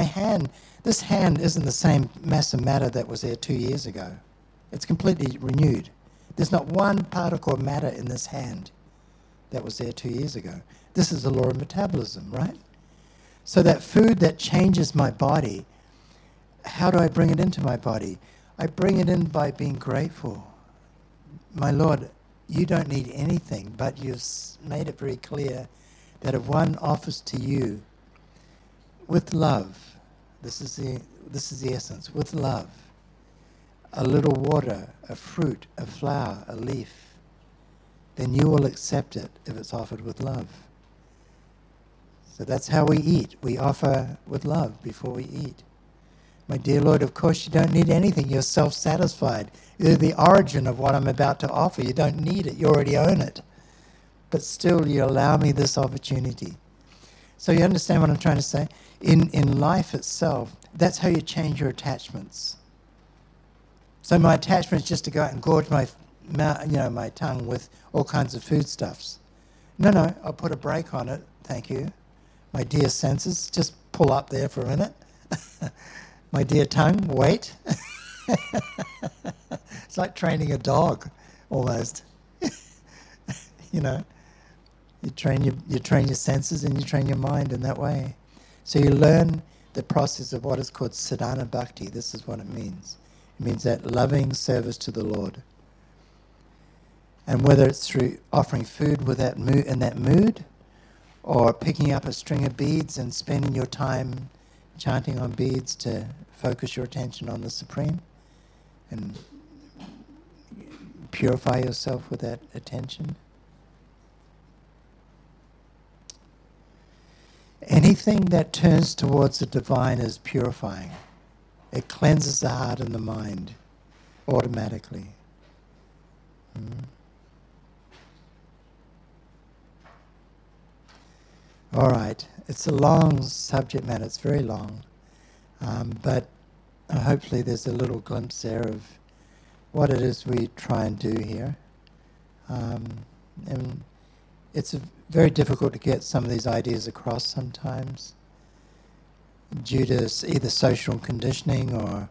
Speaker 3: this hand isn't the same mass of matter that was there 2 years ago. It's completely renewed. There's not one particle of matter in this hand that was there 2 years ago. This is the law of metabolism, right? So that food that changes my body, how do I bring it into my body? I bring it in by being grateful. My Lord, you don't need anything, but you've made it very clear that if one offers to you with love, this is the essence, with love, a little water, a fruit, a flower, a leaf, then you will accept it if it's offered with love. So that's how we eat. We offer with love before we eat. My dear Lord, of course you don't need anything. You're self-satisfied. You're the origin of what I'm about to offer. You don't need it. You already own it. But still you allow me this opportunity. So you understand what I'm trying to say? In life itself, that's how you change your attachments. So my attachment is just to go out and gorge my tongue with all kinds of foodstuffs. No, I'll put a brake on it. Thank you. My dear senses, just pull up there for a minute. My dear tongue, wait. It's like training a dog, almost. You know, you train your senses and you train your mind in that way. So you learn the process of what is called sadhana bhakti. This is what it means. It means that loving service to the Lord. And whether it's through offering food with that in that mood, or picking up a string of beads and spending your time chanting on beads to focus your attention on the Supreme and purify yourself with that attention. Anything that turns towards the divine is purifying. It cleanses the heart and the mind automatically. All right, it's a long subject matter, it's very long, but hopefully there's a little glimpse there of what it is we try and do here. And it's very difficult to get some of these ideas across sometimes due to either social conditioning or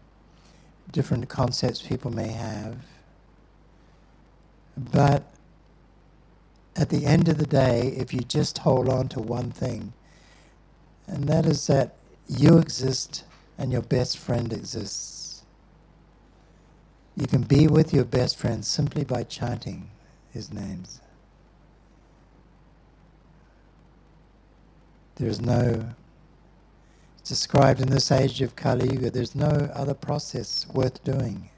Speaker 3: different concepts people may have. But at the end of the day, if you just hold on to one thing, and that is that you exist and your best friend exists. You can be with your best friend simply by chanting his names. There's no, it's described in this age of Kali Yuga, there's no other process worth doing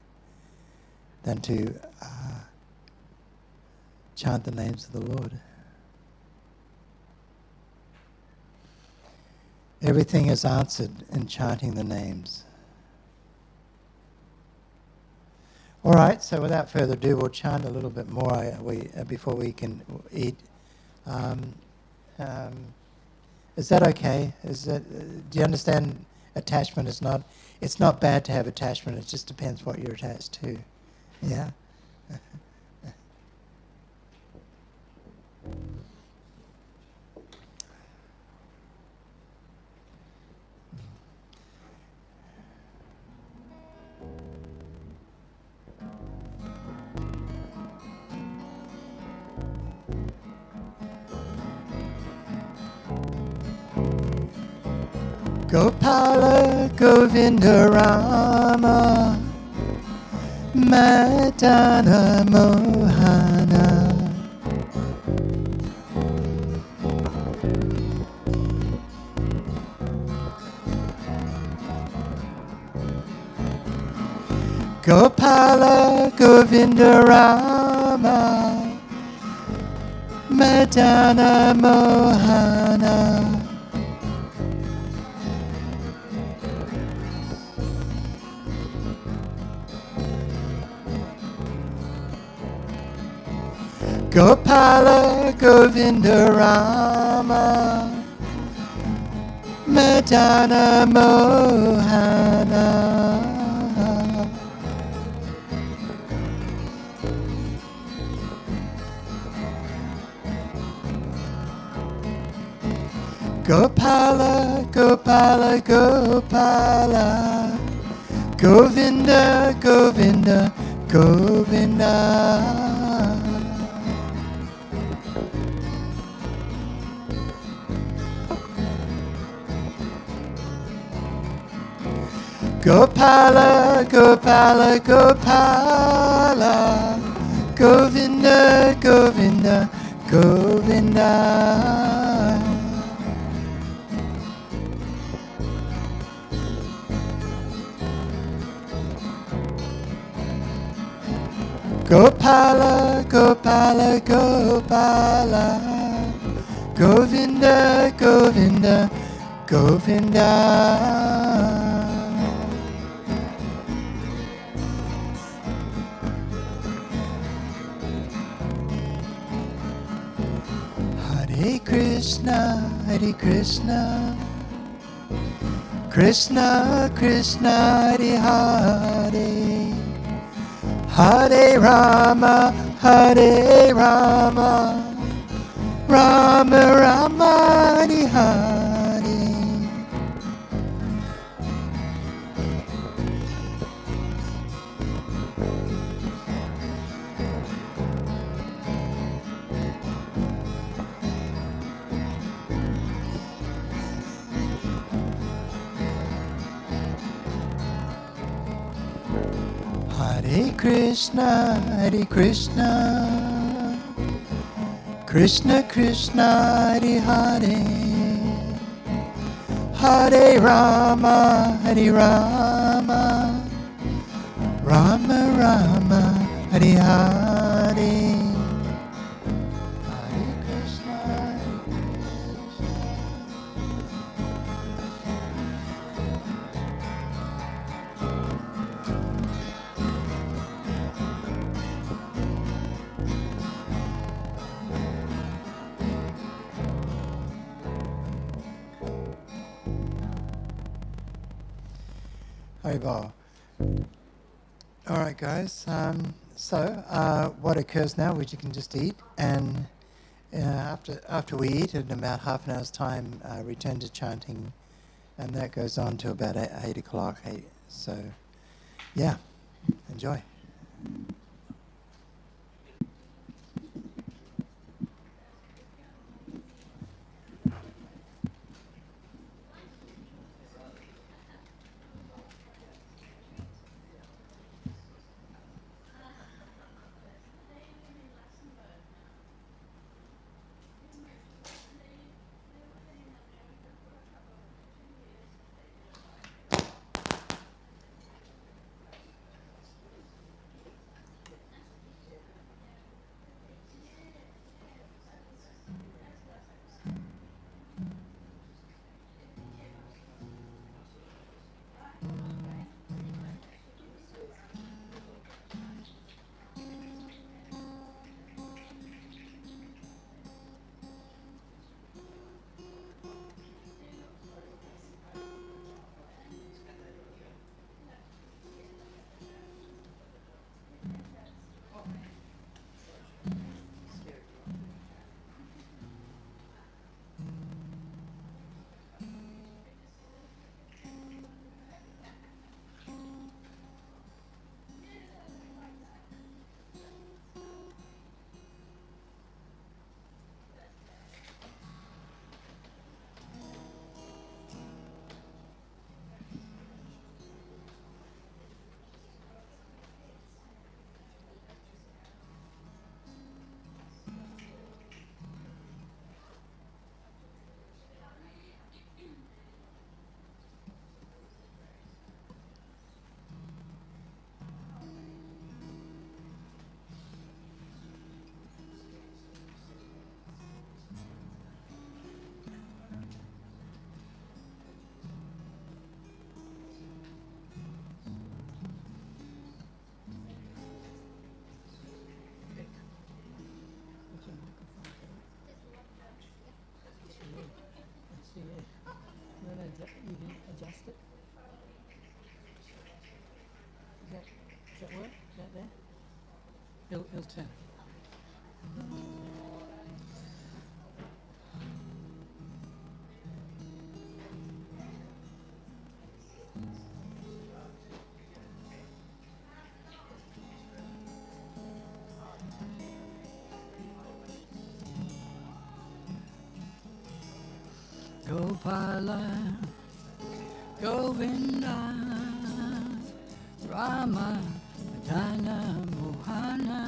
Speaker 3: than to chant the names of the Lord. Everything is answered in chanting the names. All right, so without further ado, we'll chant a little bit more before we can eat. Is that okay? Do you understand attachment is not, it's not bad to have attachment, it just depends what you're attached to. Yeah? Gopala Govinda Rama Madana Mohana Gopala Govinda Rama Madana Mohana Gopala Govinda Rama Madana Mohana Gopala, Gopala, Gopala Govinda, Govinda, Govinda Gopala, Gopala, Gopala Govinda, Govinda, Govinda Gopala, Gopala, Gopala Govinda, Govinda, Govinda Hare Krishna, Hare Krishna Krishna, Krishna, Hare Hare Hare Rama, Hare Rama Rama, Rama, Hare Hare Hare Krishna, Hare Krishna Krishna, Krishna, Hare Hare Hare Rama, Hare Rama Rama, Rama, Hare Hare Hare Krishna, Hare Haribol. All right, guys. So what occurs now is you can just eat, and after we eat, in about half an hour's time, return to chanting, and that goes on to about 8 o'clock. So, yeah, enjoy.
Speaker 7: that there? Il-10. Gopala, Govinda, Rama, Madana, Mohana.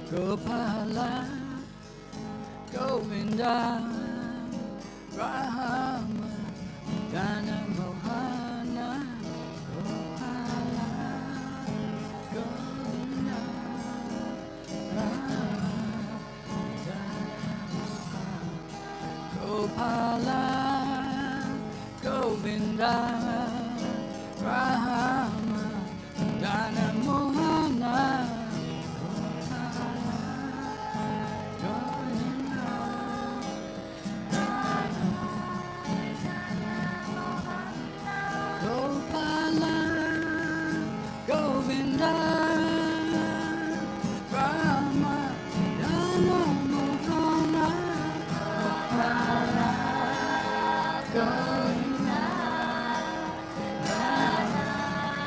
Speaker 7: Gopala, Govinda, Rama, Madana, Mohana. Gopala, Govinda, Rama, Dana Mohana, Gopala, Govinda, Rama, Dana Mohana. Govinda, Rama,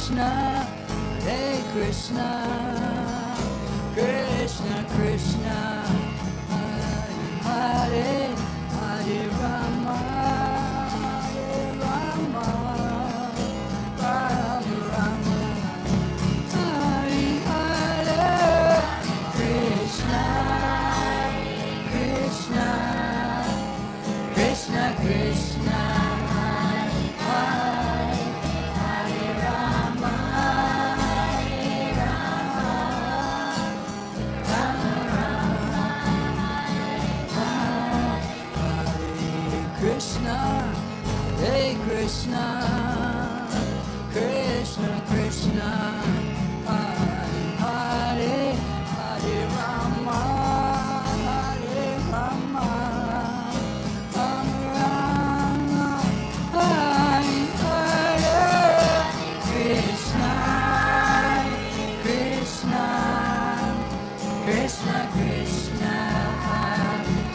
Speaker 7: Krishna, Hare Krishna, Krishna Krishna, Hare Hare Rama, Hare Rama, Rama Rama, Hare Hare, Krishna, Krishna, Krishna Krishna, Hare Hare Rama, Hare Rama, Rama Rama, Hare Krishna, Hare Krishna, Krishna Krishna, Hare Hare, Hare Rama, Hare Rama, Rama Rama, Hare Hare, Krishna, Krishna, Krishna Krishna,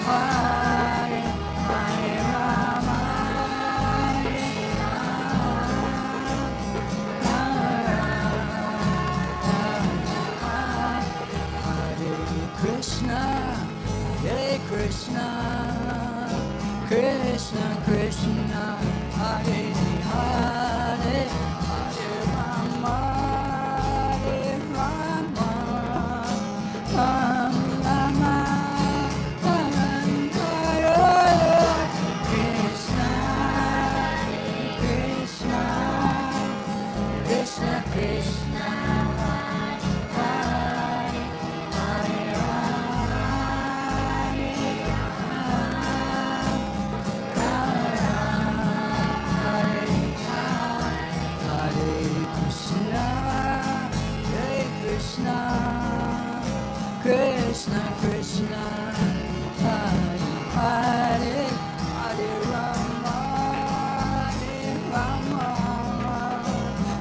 Speaker 7: Hare Hare Rama, Hare Hare Krishna, Hare Krishna, Krishna Krishna, Hare Hare, Hare Rama, Hare Rama, Rama Rama, Hare Hare, Krishna, Krishna, Krishna Krishna, Hare Hare Rama, Hare Hare Krishna, Hare Krishna, Krishna Krishna, Hare Hare, Hare Rama, Hare Rama,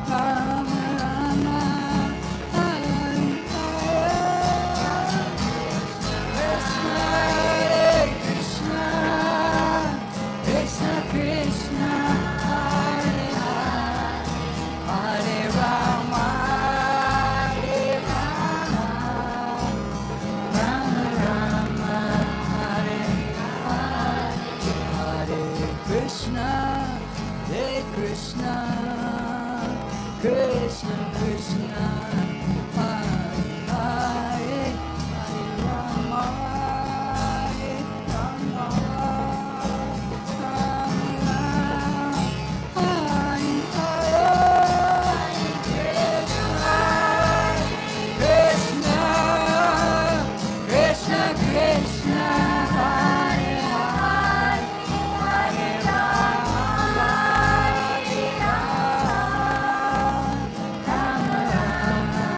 Speaker 7: Rama Rama, Hare Hare, Krishna, Hare Krishna, Krishna Krishna, Hare Hare, Hare Rama, Hare Rama, Rama Rama, Hare Hare, Hare Krishna, Hare Krishna, Krishna Krishna, Hare Hare, Hare Rama, Hare Rama, Rama Rama, Hare Hare, Krishna, Krishna Krishna, Hare Hare, Hare Rama, Hare Rama, Rama Rama,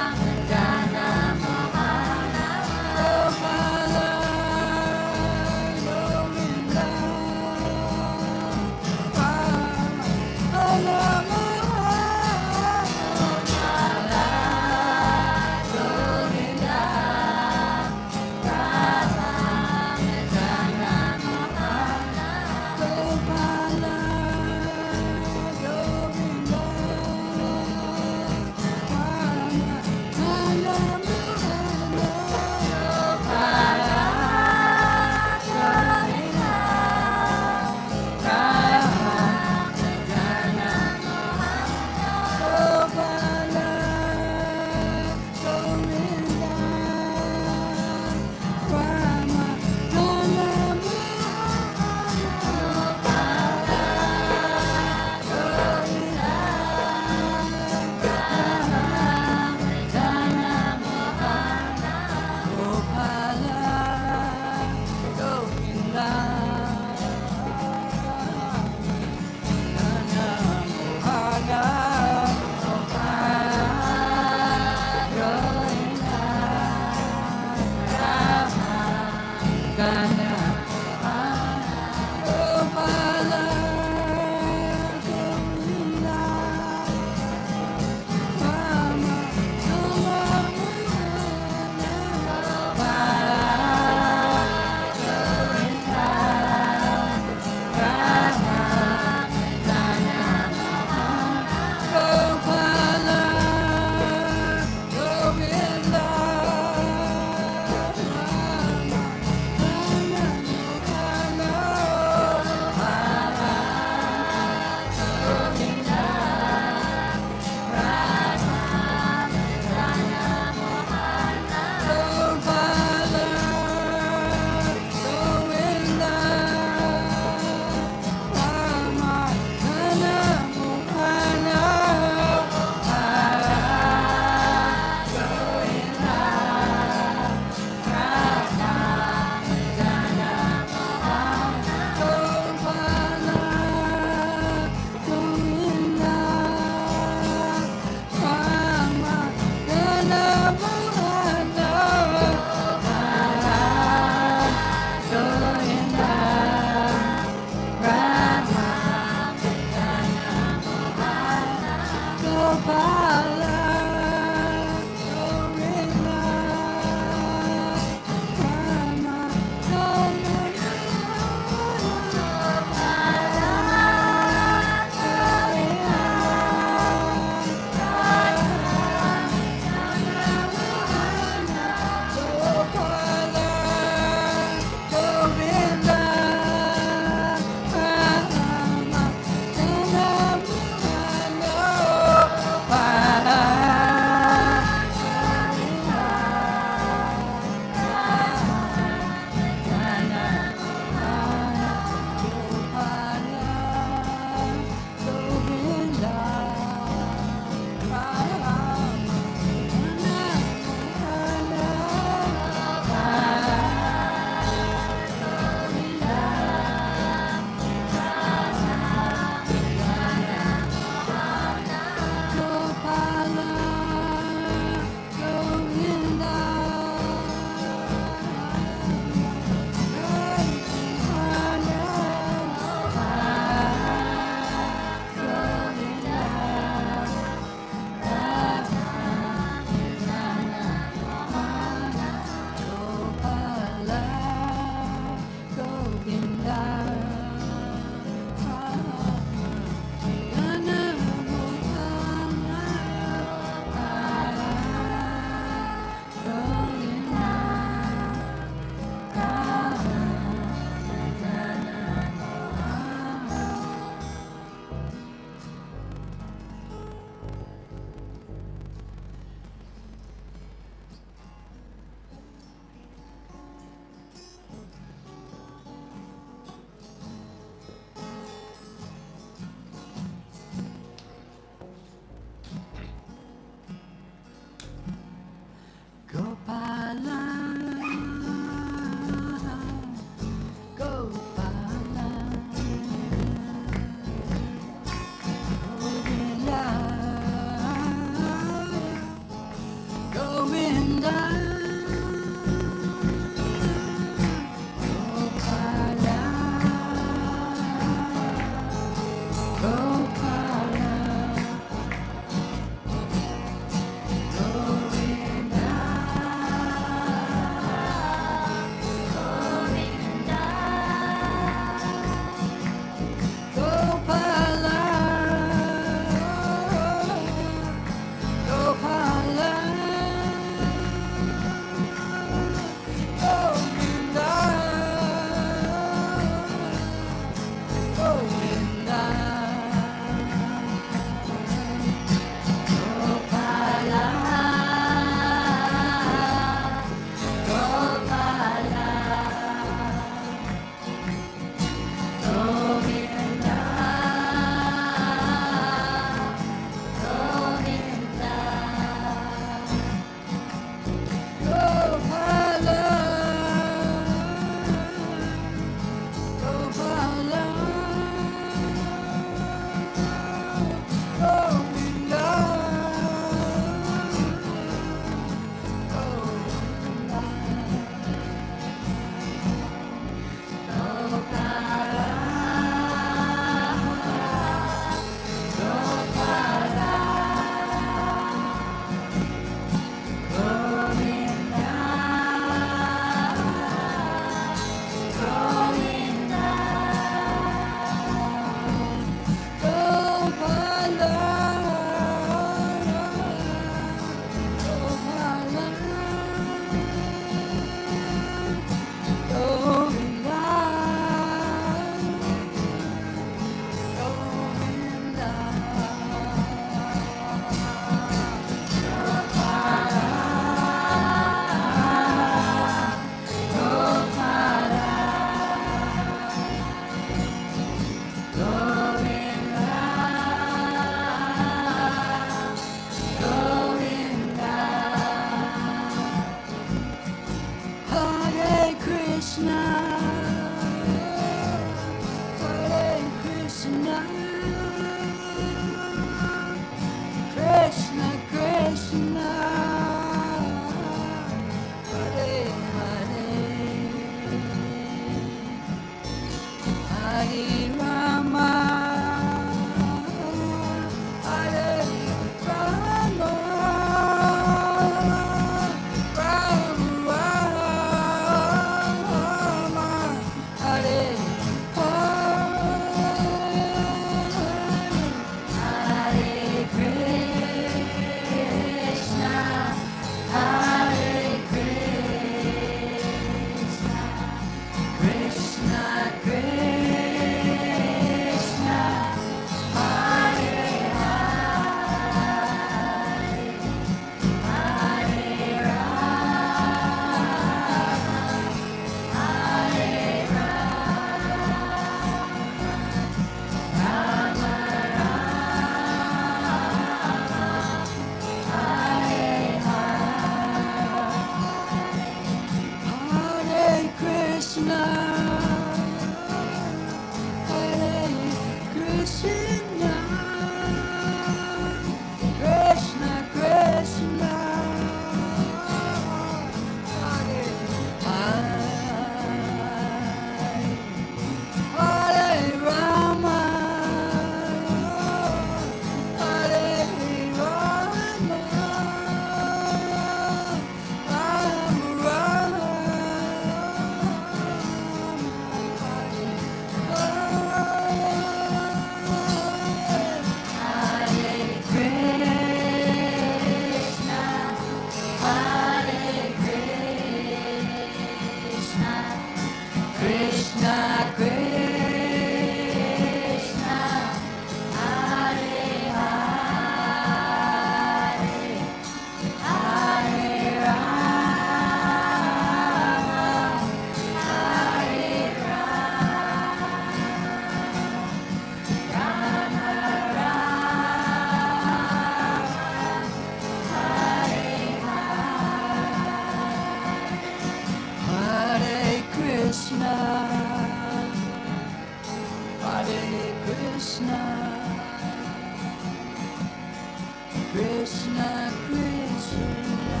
Speaker 7: Krishna, Krishna,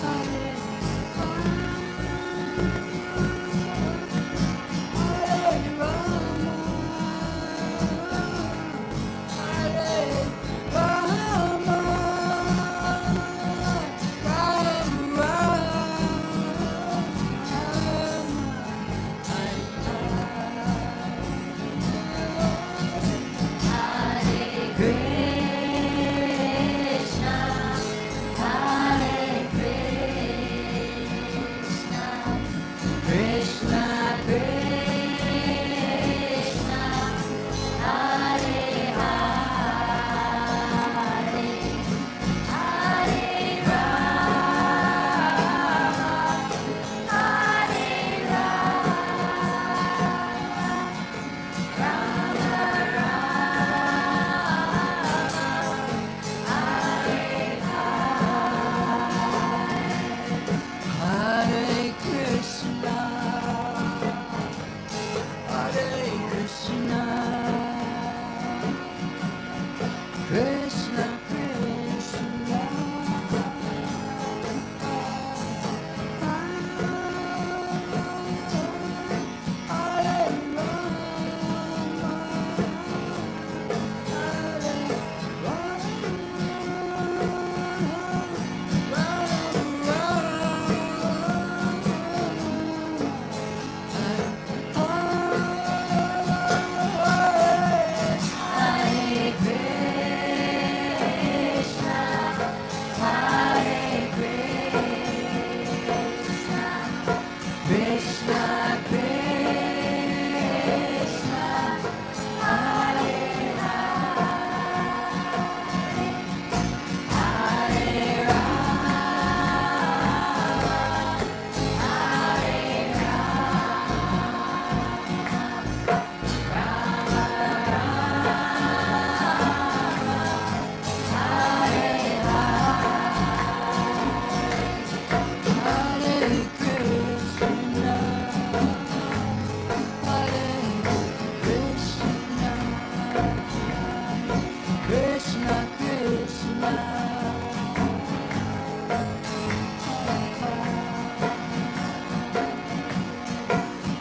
Speaker 7: Hare Rama, Hare Rama, Rama Hare Krishna, Hare Krishna, Krishna Krishna, Hare Hare, Hare Rama, Hare Hare Krishna, Hare Krishna, Krishna Krishna, Hare Hare Krishna, Hare Krishna, Krishna Krishna, Hare Hare Hare Krishna, Hare Krishna, Krishna Krishna,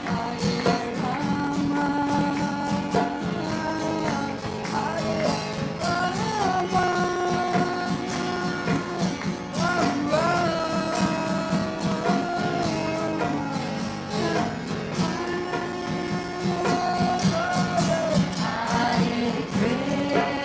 Speaker 7: Hare Rama, Hare Hare Krishna,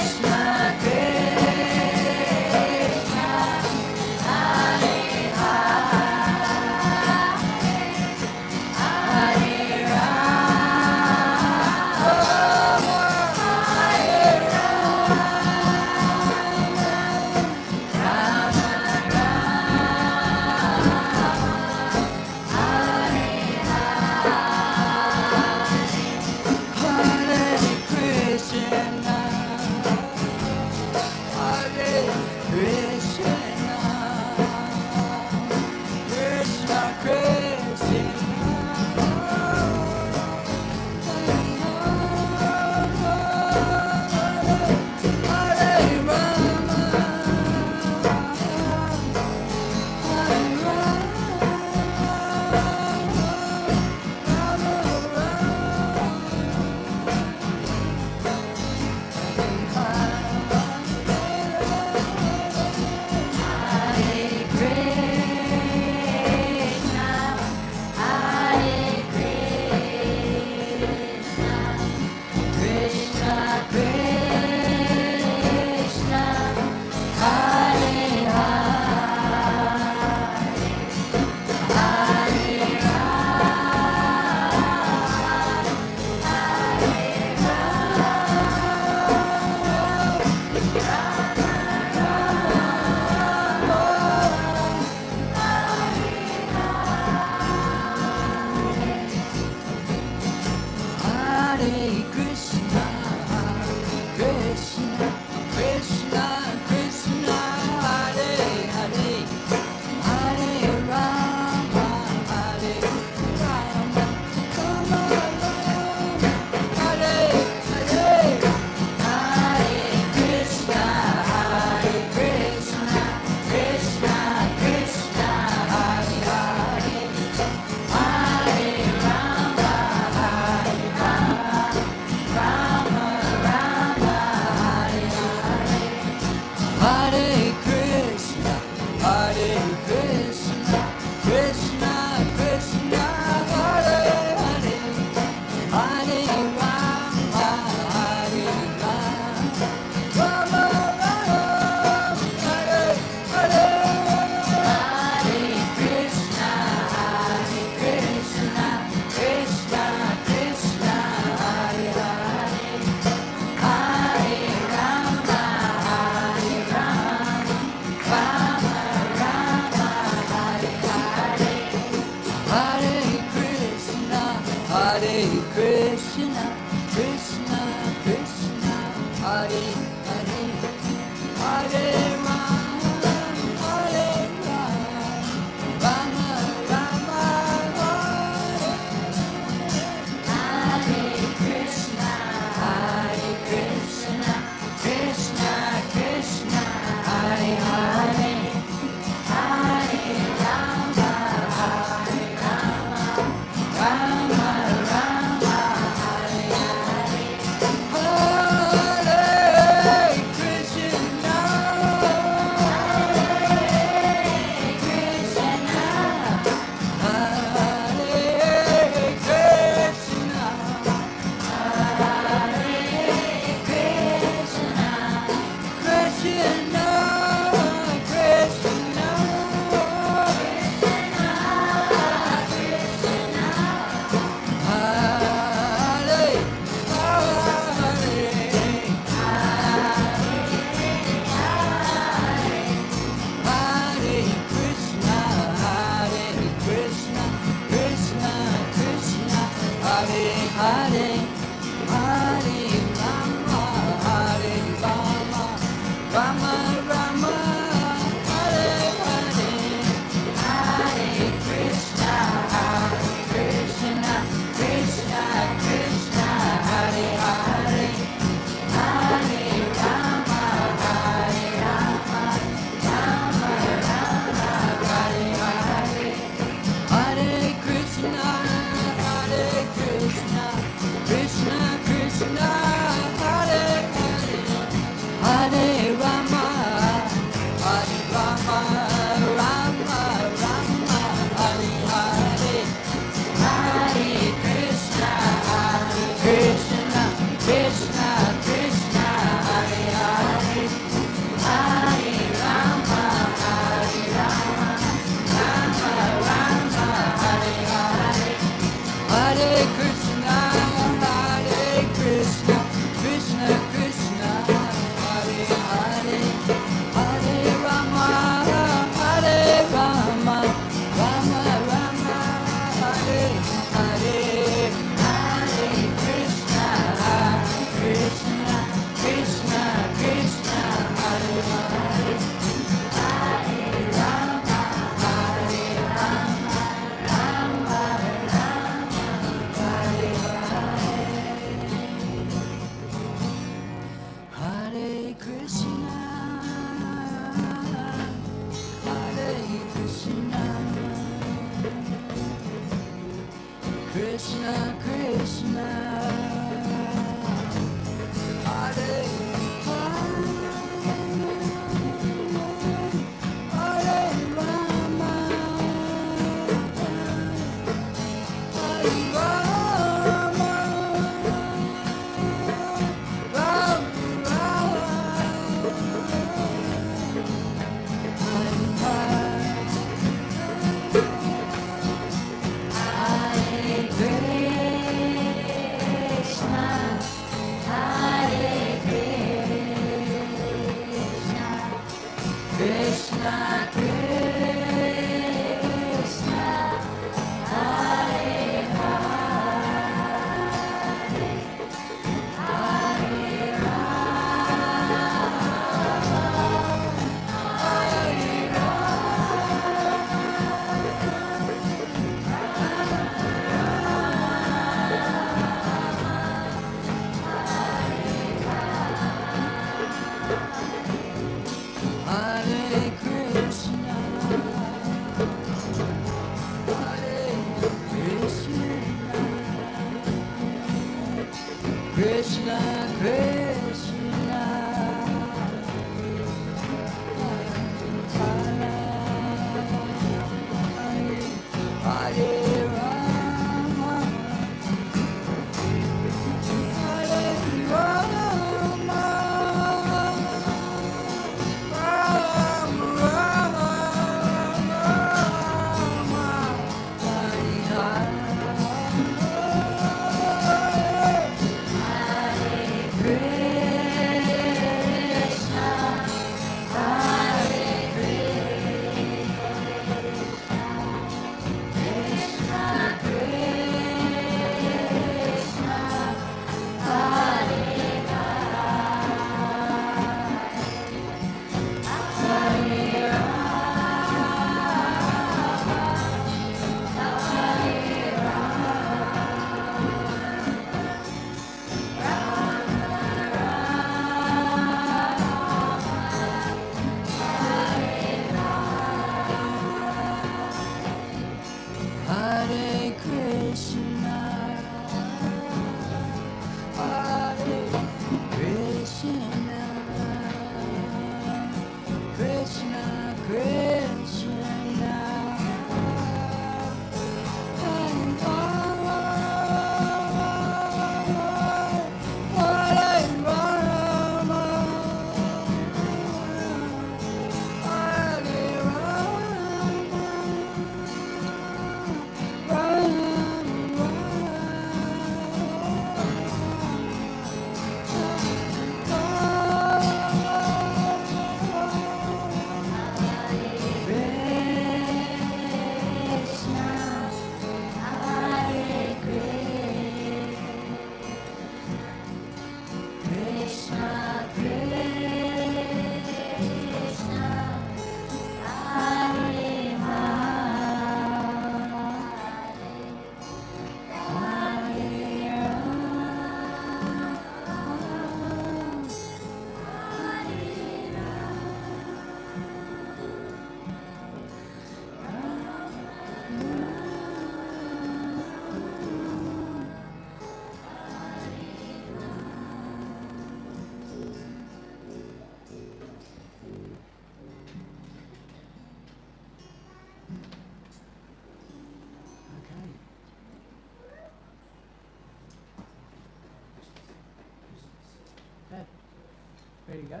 Speaker 5: Ready to go?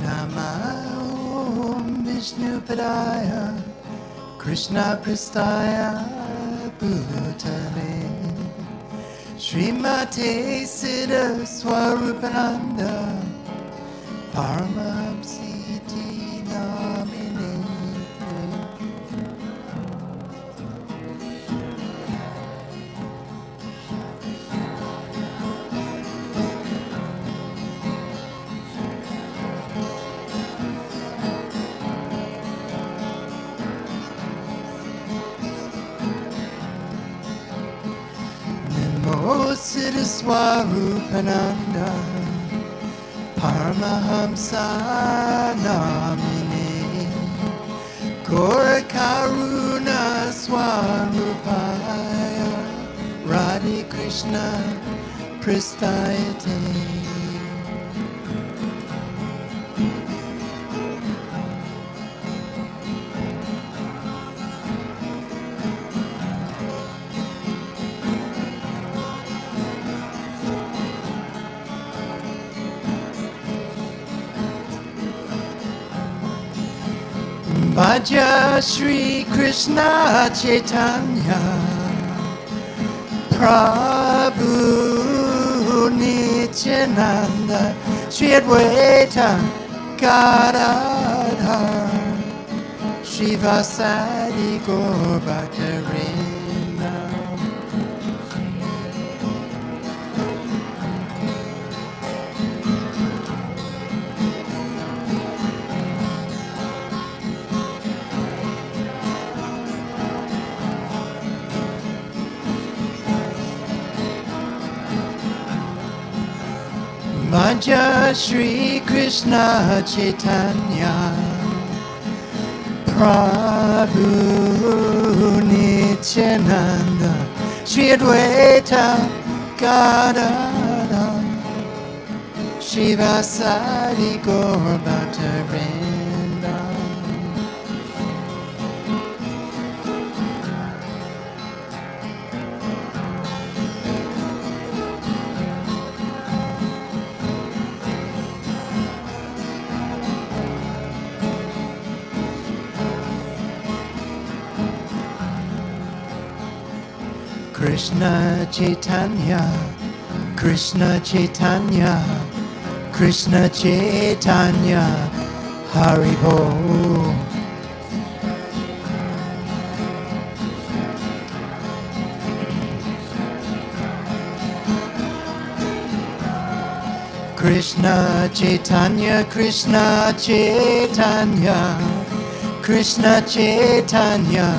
Speaker 3: Namo Vishnu Padaya Krishna Pristaya Bhutale Srimate Siddha Swarupananda Paramamsiti Namine Siddha Swarupananda Paramahamsa Namine Gora Karuna Swarupaya Radhe Krishna Pristayate Bhaja Shri Krishna Chaitanya Prabhu Nityananda Shri Advaita Gadadhar Shivasadi Gaur Bhaktarinda. Bhaja Shri Krishna Chaitanya Prabhu Nityananda Shri Advaita Gadadhar Shivasadi Gaur Bhaktarinda. Krishna Chaitanya, Krishna Chaitanya, Krishna Chaitanya, Haribo. Krishna Chaitanya, Krishna Chaitanya, Krishna Chaitanya,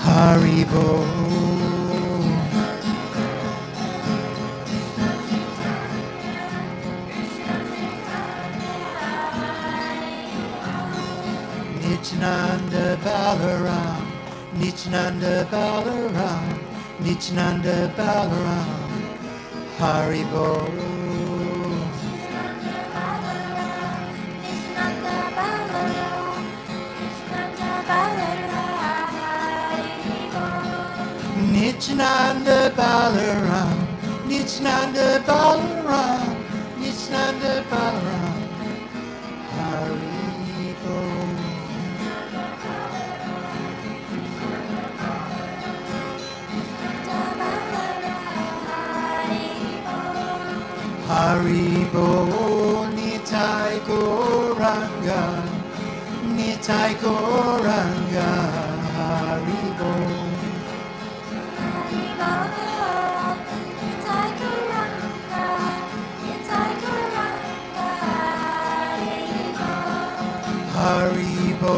Speaker 3: Haribo. Nityananda Balaram, Nityananda Balaram, Nityananda Balaram, Haribo. Nityananda Balaram, Nityananda Balaram, Nityananda Balaram, Haribo. Haribo, Nitai Goranga, Nitai Goranga, Haribo. Haribo,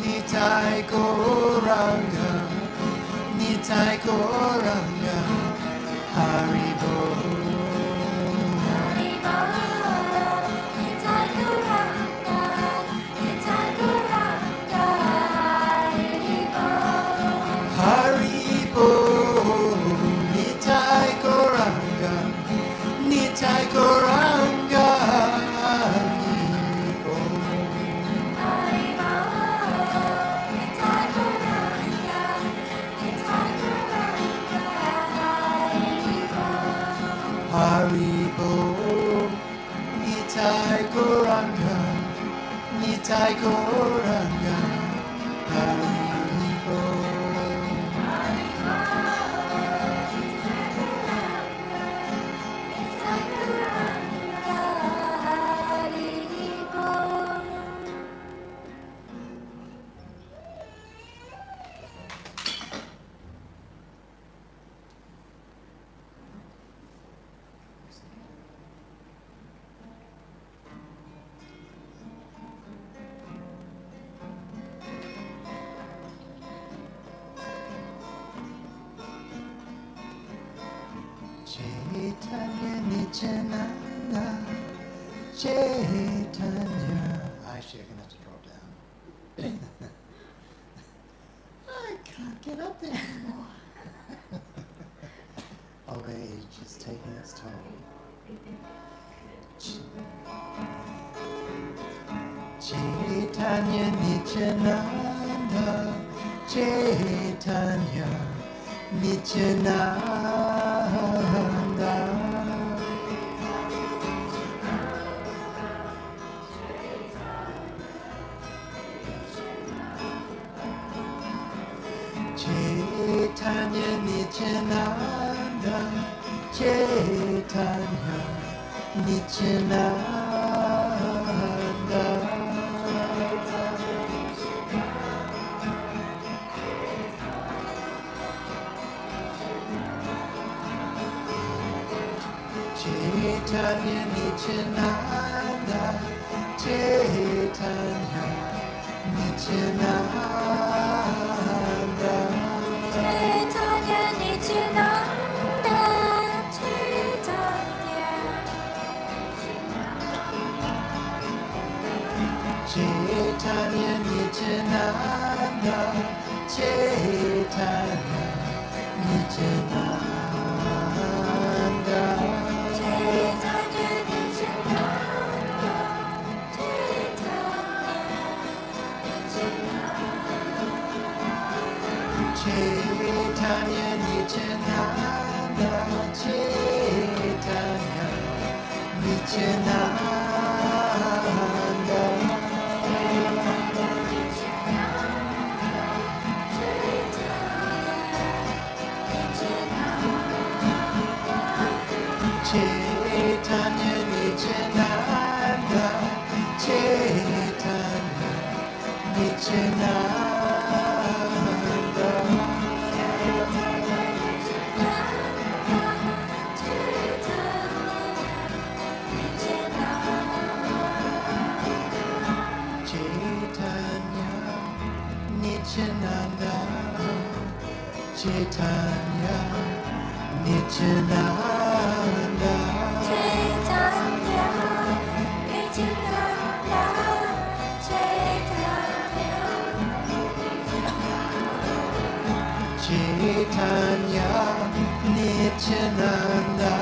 Speaker 3: Nitai Goranga, Nitai Goranga, Haribo. Haribo, Nitai Goranga, Nitai Goranga, Haribo. Haribo, Nitai Goranga, Nitai Goranga, Haribo. Chaitanya Nityananda, Chaitanya. Actually, I'm going to have to drop down. I can't get up there anymore. Old age is taking its toll. Chaitanya Nityananda, Chaitanya Nityananda. Chaitanya Nityananda. Nityananda, Chaitanya, Nityananda. Chaitanya, Nityananda, Chaitanya, Nityananda.
Speaker 7: Chaitanya Nityananda, Chaitanya.
Speaker 3: Chaitanya, Nityananda, Chaitanya, Nityananda.
Speaker 7: Chaitanya Nityananda,
Speaker 3: Chaitanya, Nityananda, Chaitanya, Nityananda. Chaitanya, Nityananda, Chaitanya, Nityananda. Chaitanya, Nityananda, Chaitanya, Nityananda.
Speaker 7: Chaitanya Nityananda,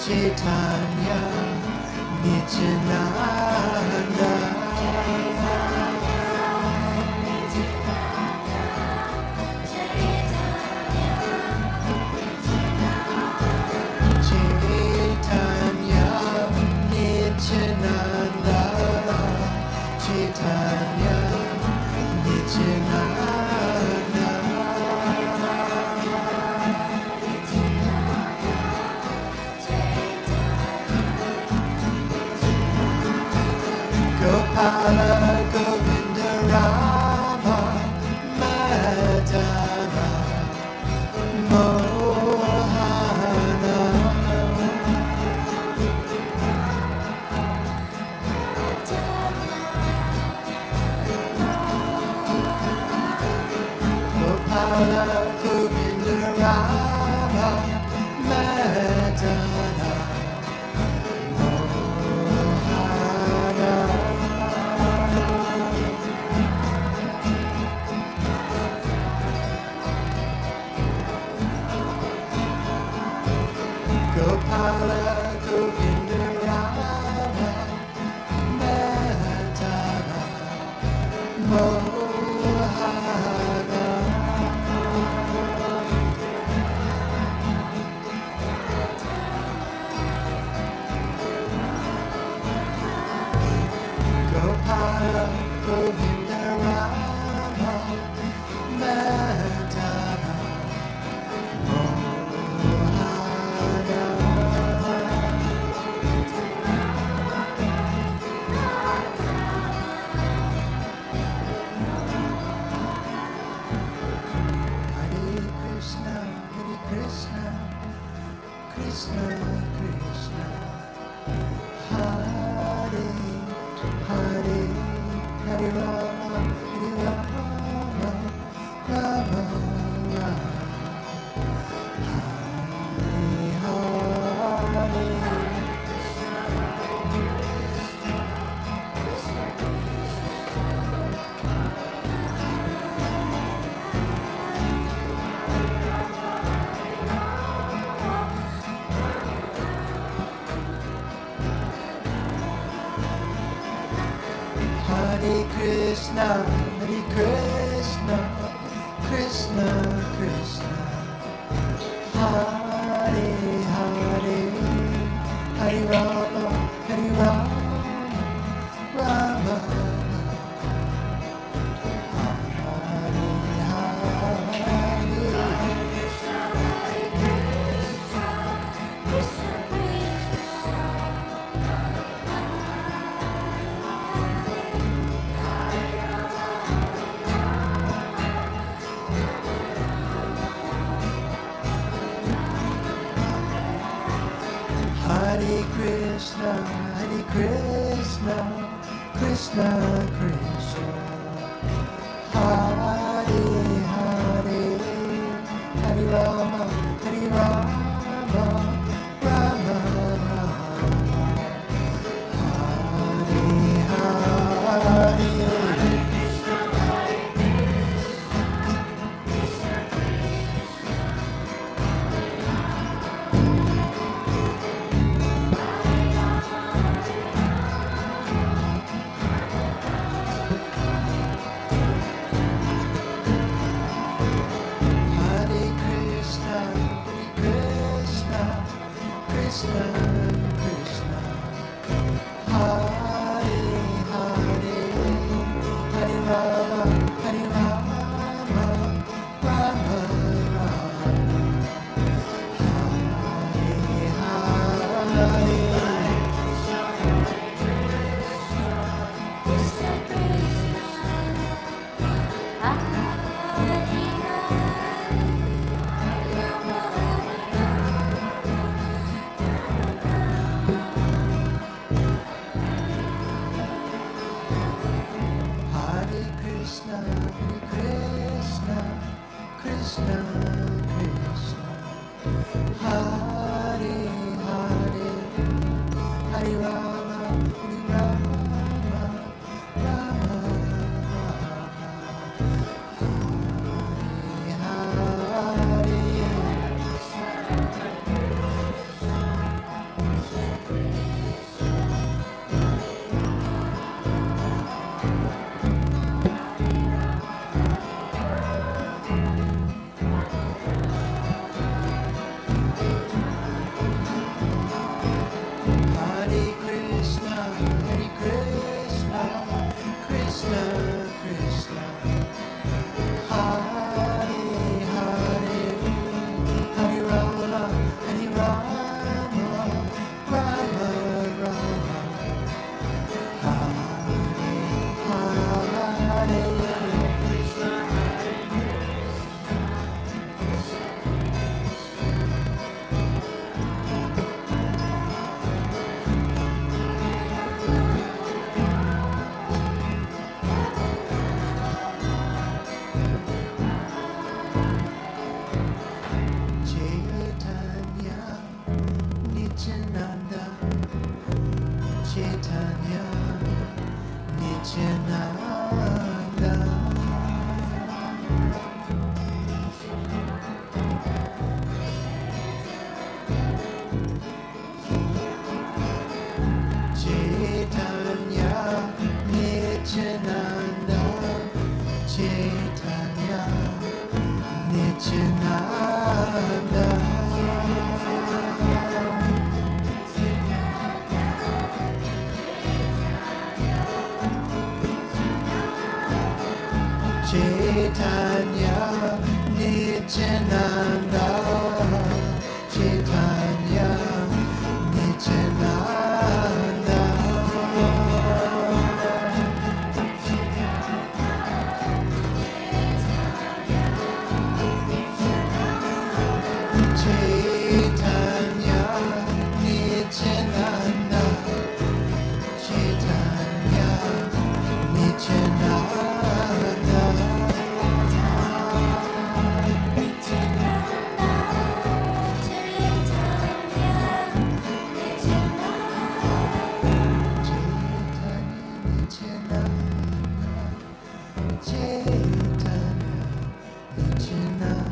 Speaker 3: Chaitanya, Nityananda, Chaitanya, Nityananda. Chaitanya, Nityananda, Chaitanya, Nityananda. Gopala, Govinda, Rama, Madhava, Mohana. Gopala, Govinda, Rama, Madhava, Mohana. Gopala, Govinda, Rama, Madhava, Mohana. Gopala, Govinda, Rama, Madhava, Mohana. Hare Krishna, Hare Krishna, Krishna Krishna, Hare Hare, Hare Rama, Rama Rama, Hare Hare. Hare Krishna, Hare Krishna, Krishna Krishna, Hare Hare, Hare Rama, Rama Hare Hare. Krishna, Hare Krishna, Krishna Krishna, Hare Hare, Hare Rama, Rama Rama, Hare Hare. Krishna, Krishna, Hare Hare, Hare Rama, Rama Rama, Hare Hare. Hare Krishna, Krishna Krishna, Hare Hare, Hare Rama, Rama Hare Hare Krishna, Krishna Krishna, Hare Hare, Hare Rama, Rama Rama, Hare Chaitanya, Nityananda, Chaitanya, Nityananda, Chaitanya, Nityananda, Chaitanya, Nityananda. Chaitanya, Nityananda, Chaitanya, Nityananda. Chaitanya, Nityananda, Chaitanya, Nityananda. Chaitanya, Nityananda.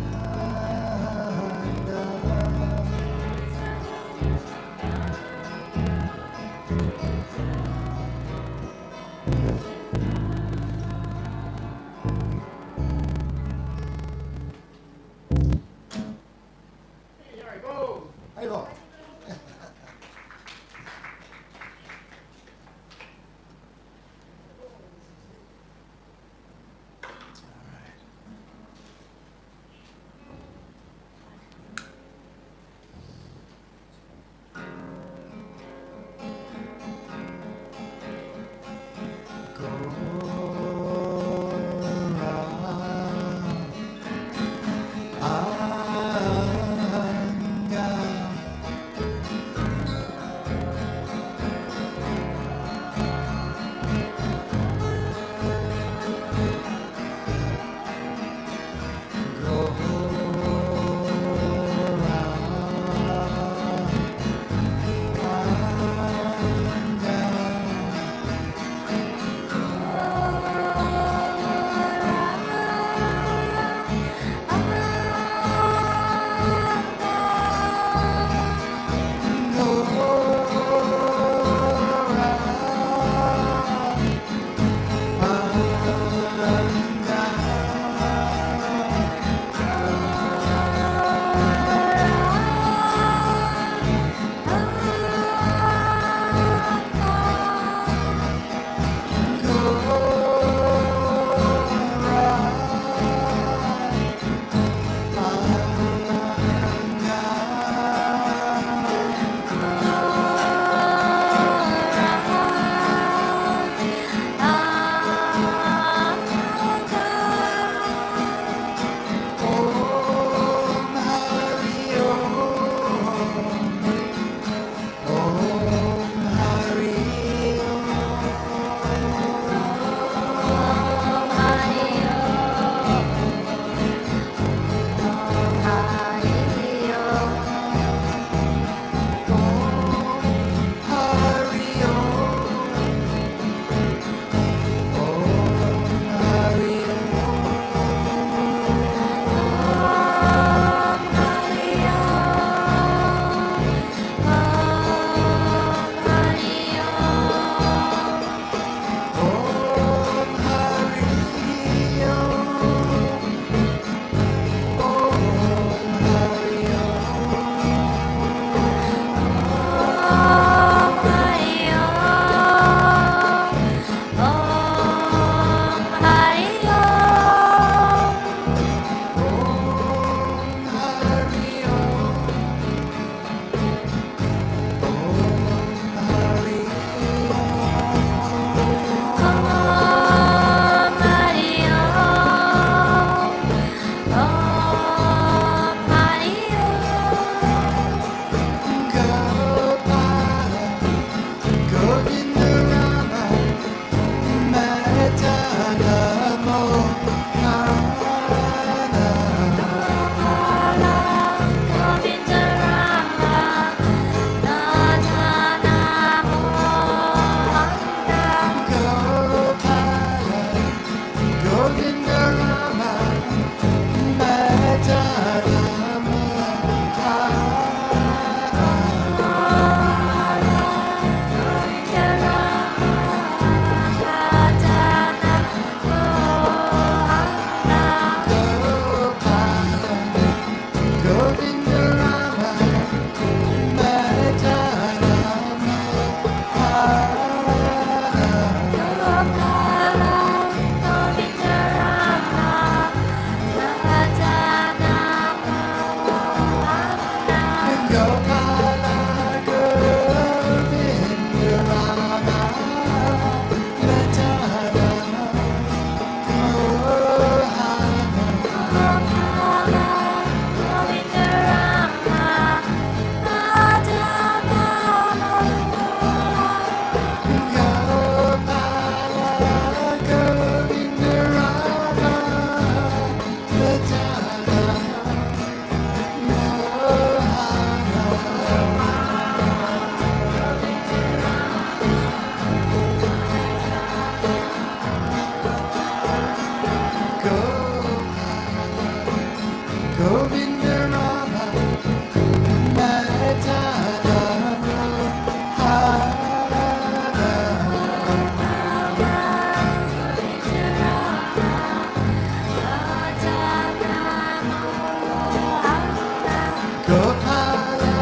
Speaker 3: Gokula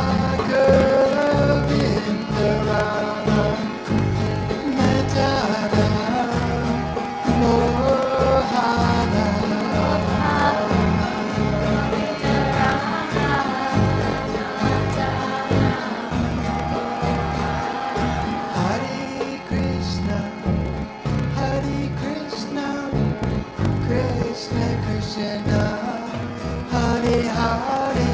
Speaker 3: Govinda Rama Madara Mohana Hare Krishna Krishna Krishna Hare Hare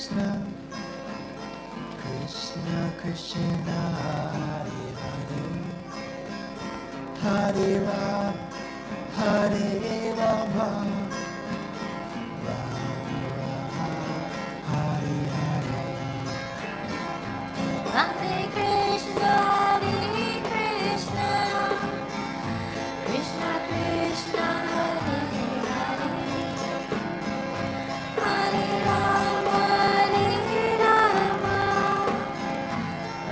Speaker 3: Krishna, Krishna Krishna, Hare Hare, Hare Rama, Hare Rama, Rama Rama, Hare Hare.
Speaker 7: Hare Krishna, Hare Krishna, Krishna Krishna, Hare Hare, Hare Rama,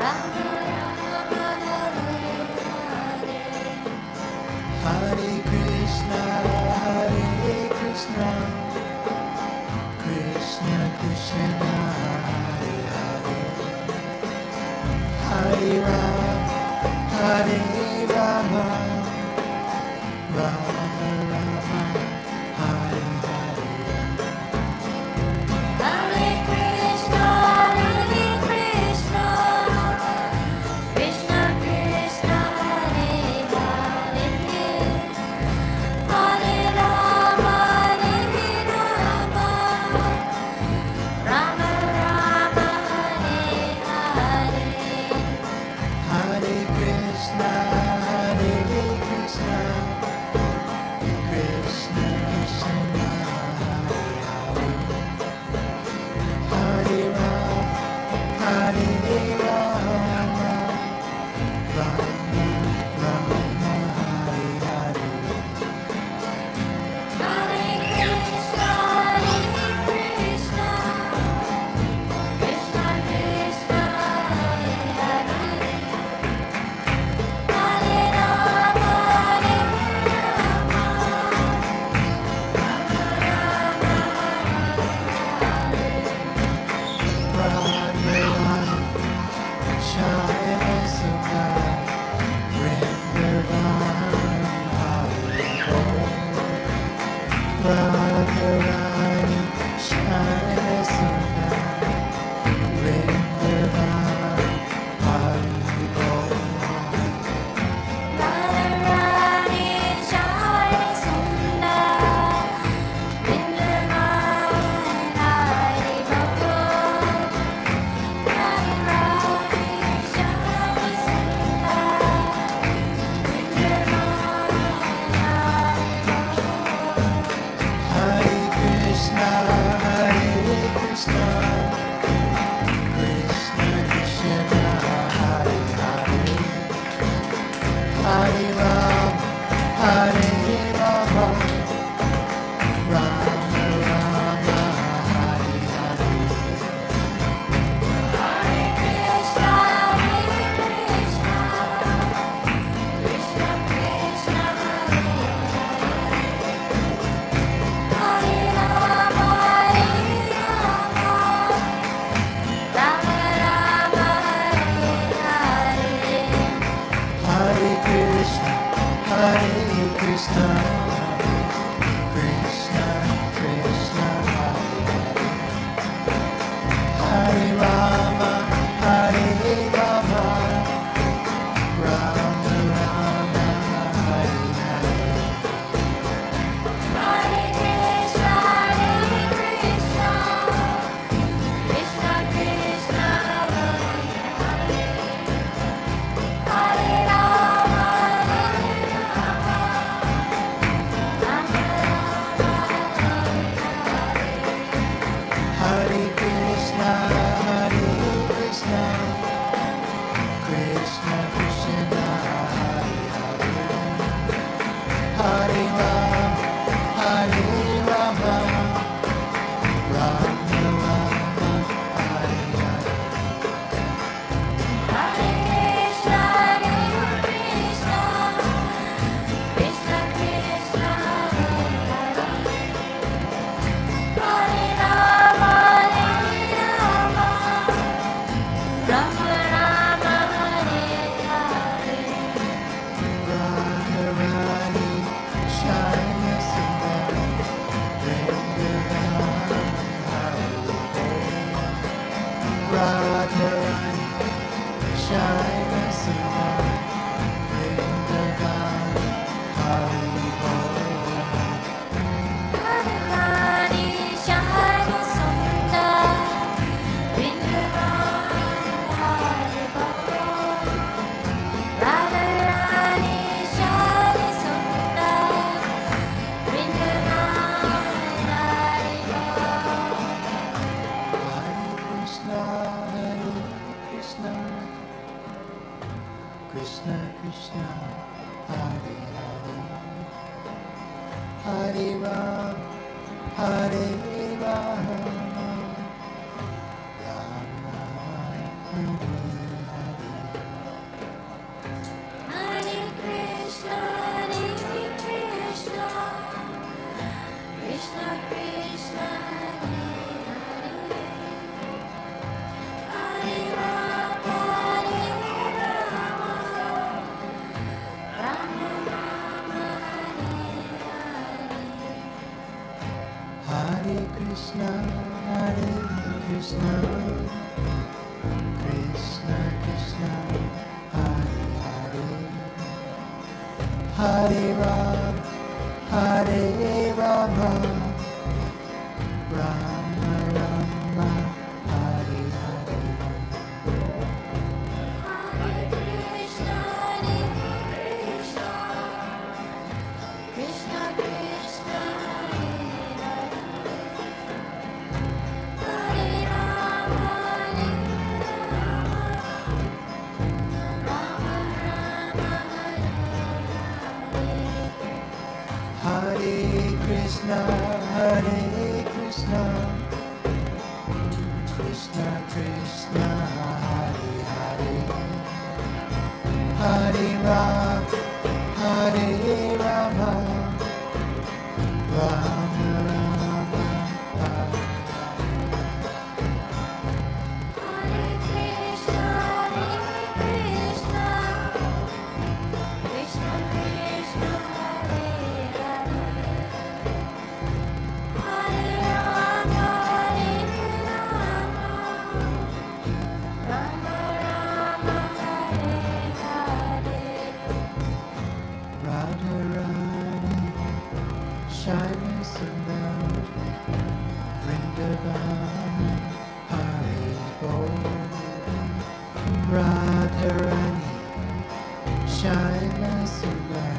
Speaker 7: Rama Rama, Hare Hare.
Speaker 3: Hare Krishna, Hare Krishna, Krishna Krishna, Hare Hare, Hare Rama, Hare Rama, Rama Rama, Hare Hare.
Speaker 7: Hare Krishna, Hare Krishna, Krishna Krishna, Hare Hare, Hare Rama, Rama Rama, Hare Hare.
Speaker 3: Hare Krishna, Hare Krishna, Krishna Krishna, Hare Hare, Hare Rama, Hare Rama, Rama Rama, Hare Hare.
Speaker 7: Hare Krishna, Hare Krishna, Krishna Krishna, Hare Hare, Hare Rama, Radharani Shari Sundar, Vrindavan Hari Bapur. Radharani Shari Sundar, Vrindavan Hari Bapur.
Speaker 3: Hare Krishna, Hare Krishna, Krishna Krishna, Hare Hare, Hare Rama, Hare Rama, Rama Rama, Hare Hare.
Speaker 7: Hare Krishna, Hare Krishna, Krishna Krishna, Hare Hare, Hare Rama, Rama Rama, Hare Hare.
Speaker 3: Hare Krishna, Hare Krishna, Krishna Krishna, Hare Rama, Hare Rama, Rama Rama, Hare Hare.
Speaker 7: Hare Krishna, Hare Krishna, Krishna Krishna, Hare Hare, Hare Rama, Rama
Speaker 3: Hare Krishna, Hare Krishna, Krishna Krishna, Hare Hare, Hare Rama, Rama Rama, Hare Hare.
Speaker 7: Hare Krishna, Hare Krishna, Krishna Krishna, Hare Rama, Rama Rama, Hare Hare.
Speaker 3: Radharani Shaya Sundar, Vrindavan Hari Radharani Shaya Sundar, Vrindavan Hari
Speaker 7: Radharani Shari Sundar,
Speaker 3: Hare Rama, Rama Hare
Speaker 7: Hare Krishna, Krishna Krishna, Hare Rama, Rama Rama,
Speaker 3: Hare Krishna, Krishna Krishna, Hare Hare, Hare Rama, Rama Rama, Hare Hare.
Speaker 7: Hare Krishna, Krishna Krishna, Hare Rama, Rama Rama,
Speaker 3: Hare Krishna, Krishna Krishna, Hare Hare, Hare Rama, Rama Rama, Hare.
Speaker 7: Hare Krishna, Krishna Krishna, Hare Hare, Hare Rama, Rama Rama, Hare Hare.
Speaker 3: Radharani, Shama Sundar, Vrindavan, Haribo. Radharani, Shama Sundar,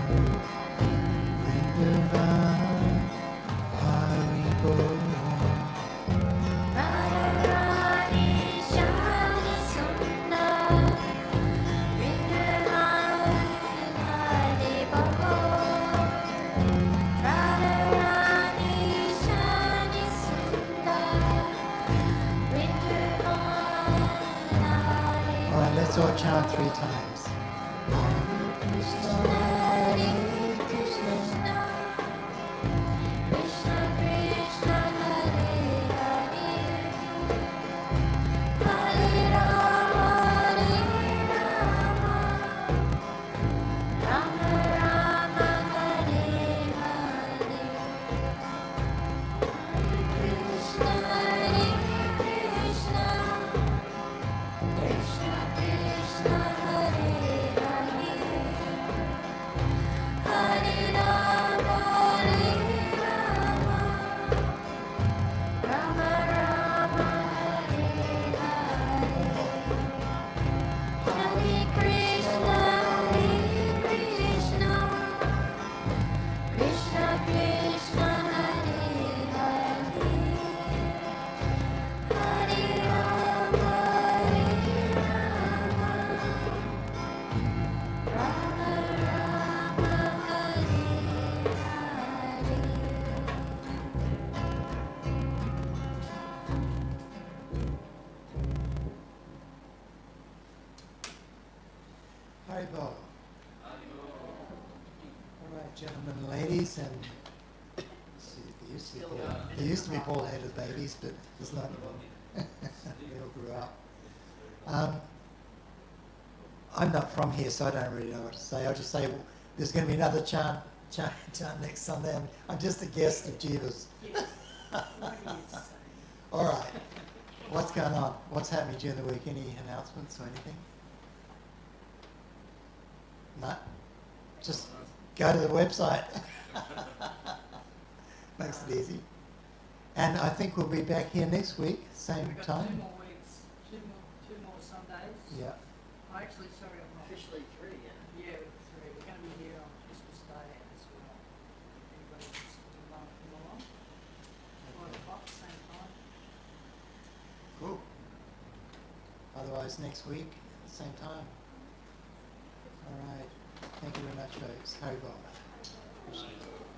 Speaker 3: Vrindavan, Haribo.
Speaker 7: Radharani, Shama Sundar, Vrindavan, Hare Babo. Radharani, Shama Sundar, Vrindavan, Hare
Speaker 3: All right, let's all chant 3 times.
Speaker 7: Krishna, Krishna Krishna, Hare Hare, Hare Rama, Rama Rama, Hare Hare. Krishna, Krishna Krishna Krishna, Hare Hare, Hare Rama, Rama Rama, Hare Hare. Hare Krishna, Krishna Krishna, Hare Hare, Hare Rama, Rama Rama, Hare Hare.
Speaker 3: Haribo. All right, gentlemen and ladies, and there used to be bald-headed babies, but there's not anymore. They all grew up. I'm not from here, so I don't really know what to say. I'll just say, well, there's going to be another chant next Sunday. I'm just a guest of Jiva's. All right. What's going on? What's happening during the week? Any announcements or anything? No? Just go to the website. Makes it easy. And I think we'll be back here next week, same
Speaker 8: We've got
Speaker 3: time.
Speaker 8: 2 more weeks, two more Sundays.
Speaker 3: Yeah.
Speaker 8: Actually, sorry, I'm not.
Speaker 5: Officially 3, yeah.
Speaker 8: Yeah, we're 3. We're going to be here on Christmas Day as well. Anybody wants to come along? 5 o'clock, same time.
Speaker 3: Cool. Otherwise, next week, same time. All right. Thank you very much, folks. Haribo. Appreciate it.